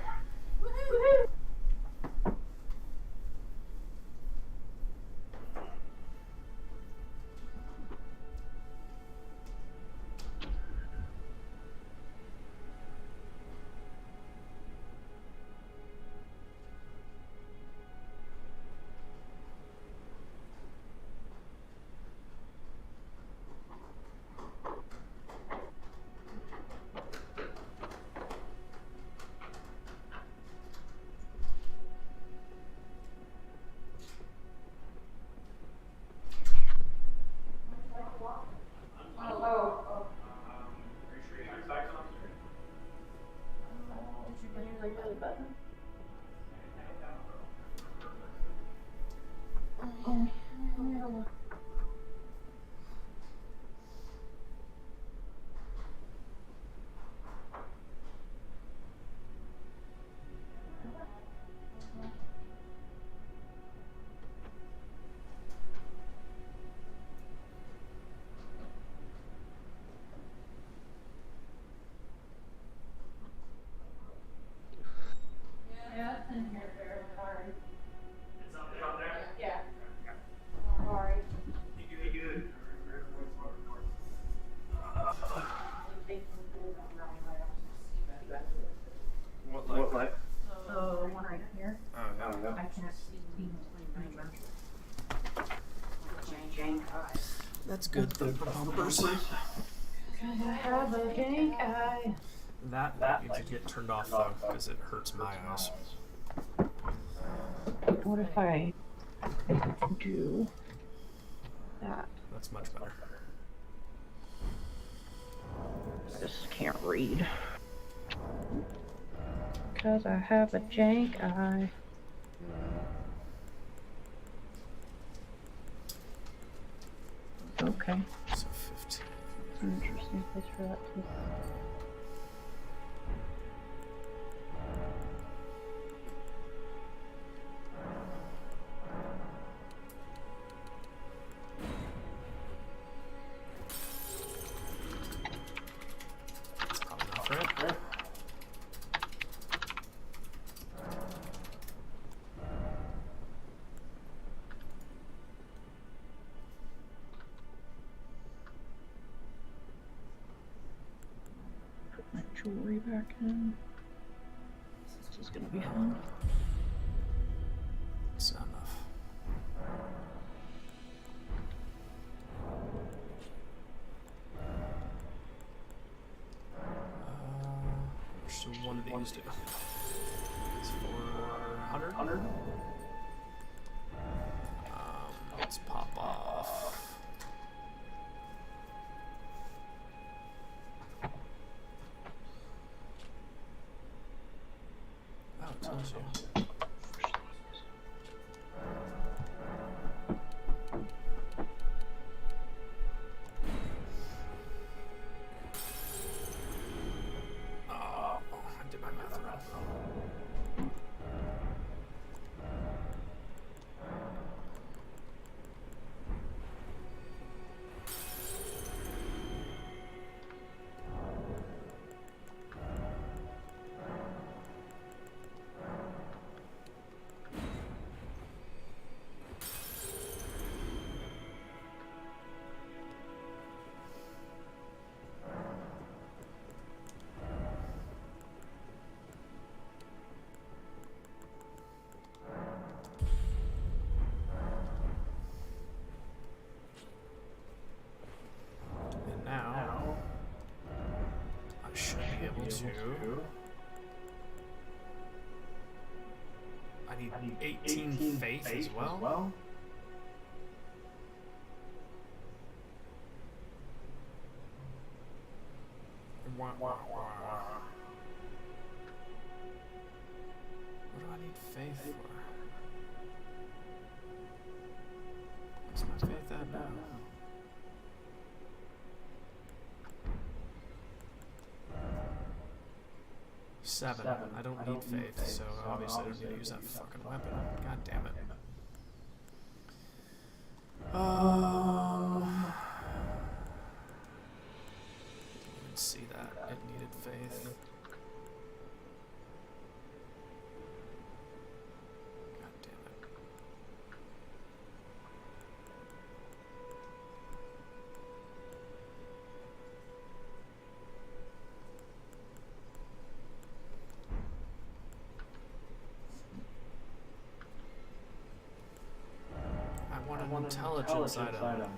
That's good. The bumpers. I have a jank eye. That needs to get turned off though, because it hurts my eyes. What if I do that? That's much better. I just can't read. Because I have a jank eye. Okay. So 15. It's an interesting place for that too. Probably not for it. Put my jewelry back in. This is gonna be fun. It's not enough. So one of these do. It's 400. Let's pop off. Oh, it tells you. I did my math wrong. And now I should be able to. I need 18 faith as well. Wah, wah, wah. What do I need faith for? What's my faith at now? Seven. I don't need faith, so obviously I don't need to use that fucking weapon. God damn it. Didn't even see that. It needed faith. God damn it. I want an intelligence item.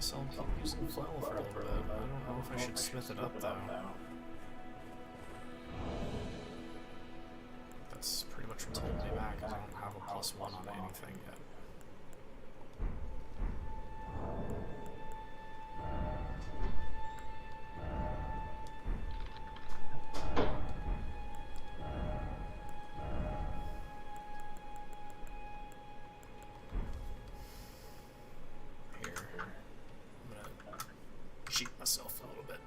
Guess I'll keep using flow for a little bit. I don't know if I should smith it up though. That's pretty much what's holding me back, because I don't have a +1 on anything yet. Cheat myself a little bit.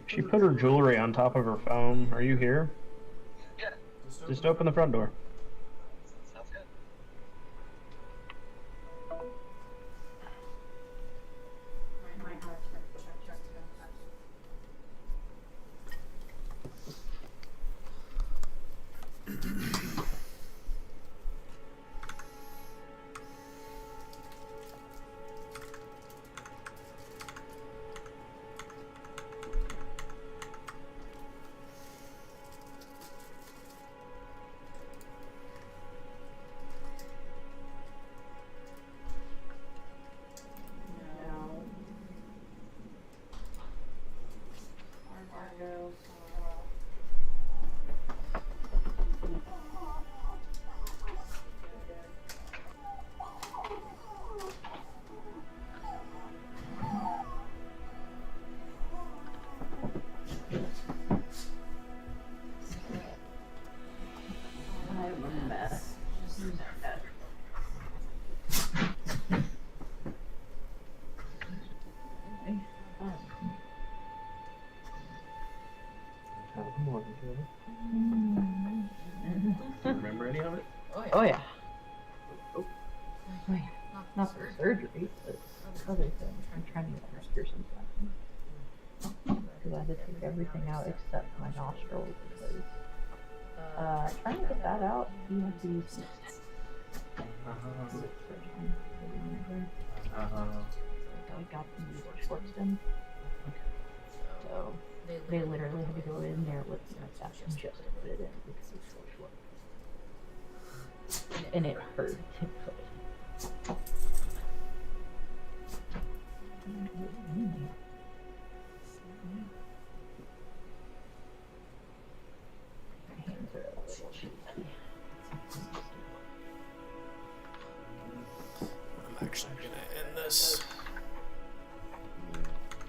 She put her jewelry on top of her phone. Are you here? Yeah. Just open the front door. Sounds good. My heart check. No. Argo. I'm a mess. Do you remember any of it? Oh yeah. Oh yeah. Not the surgery, but other things. I'm trying to get my piercing back. Because I had to take everything out except my nostrils because trying to get that out, you have to use this. I got the short stem. So they literally had to go in there with my staff and just put it in because it's so short. And it hurt to put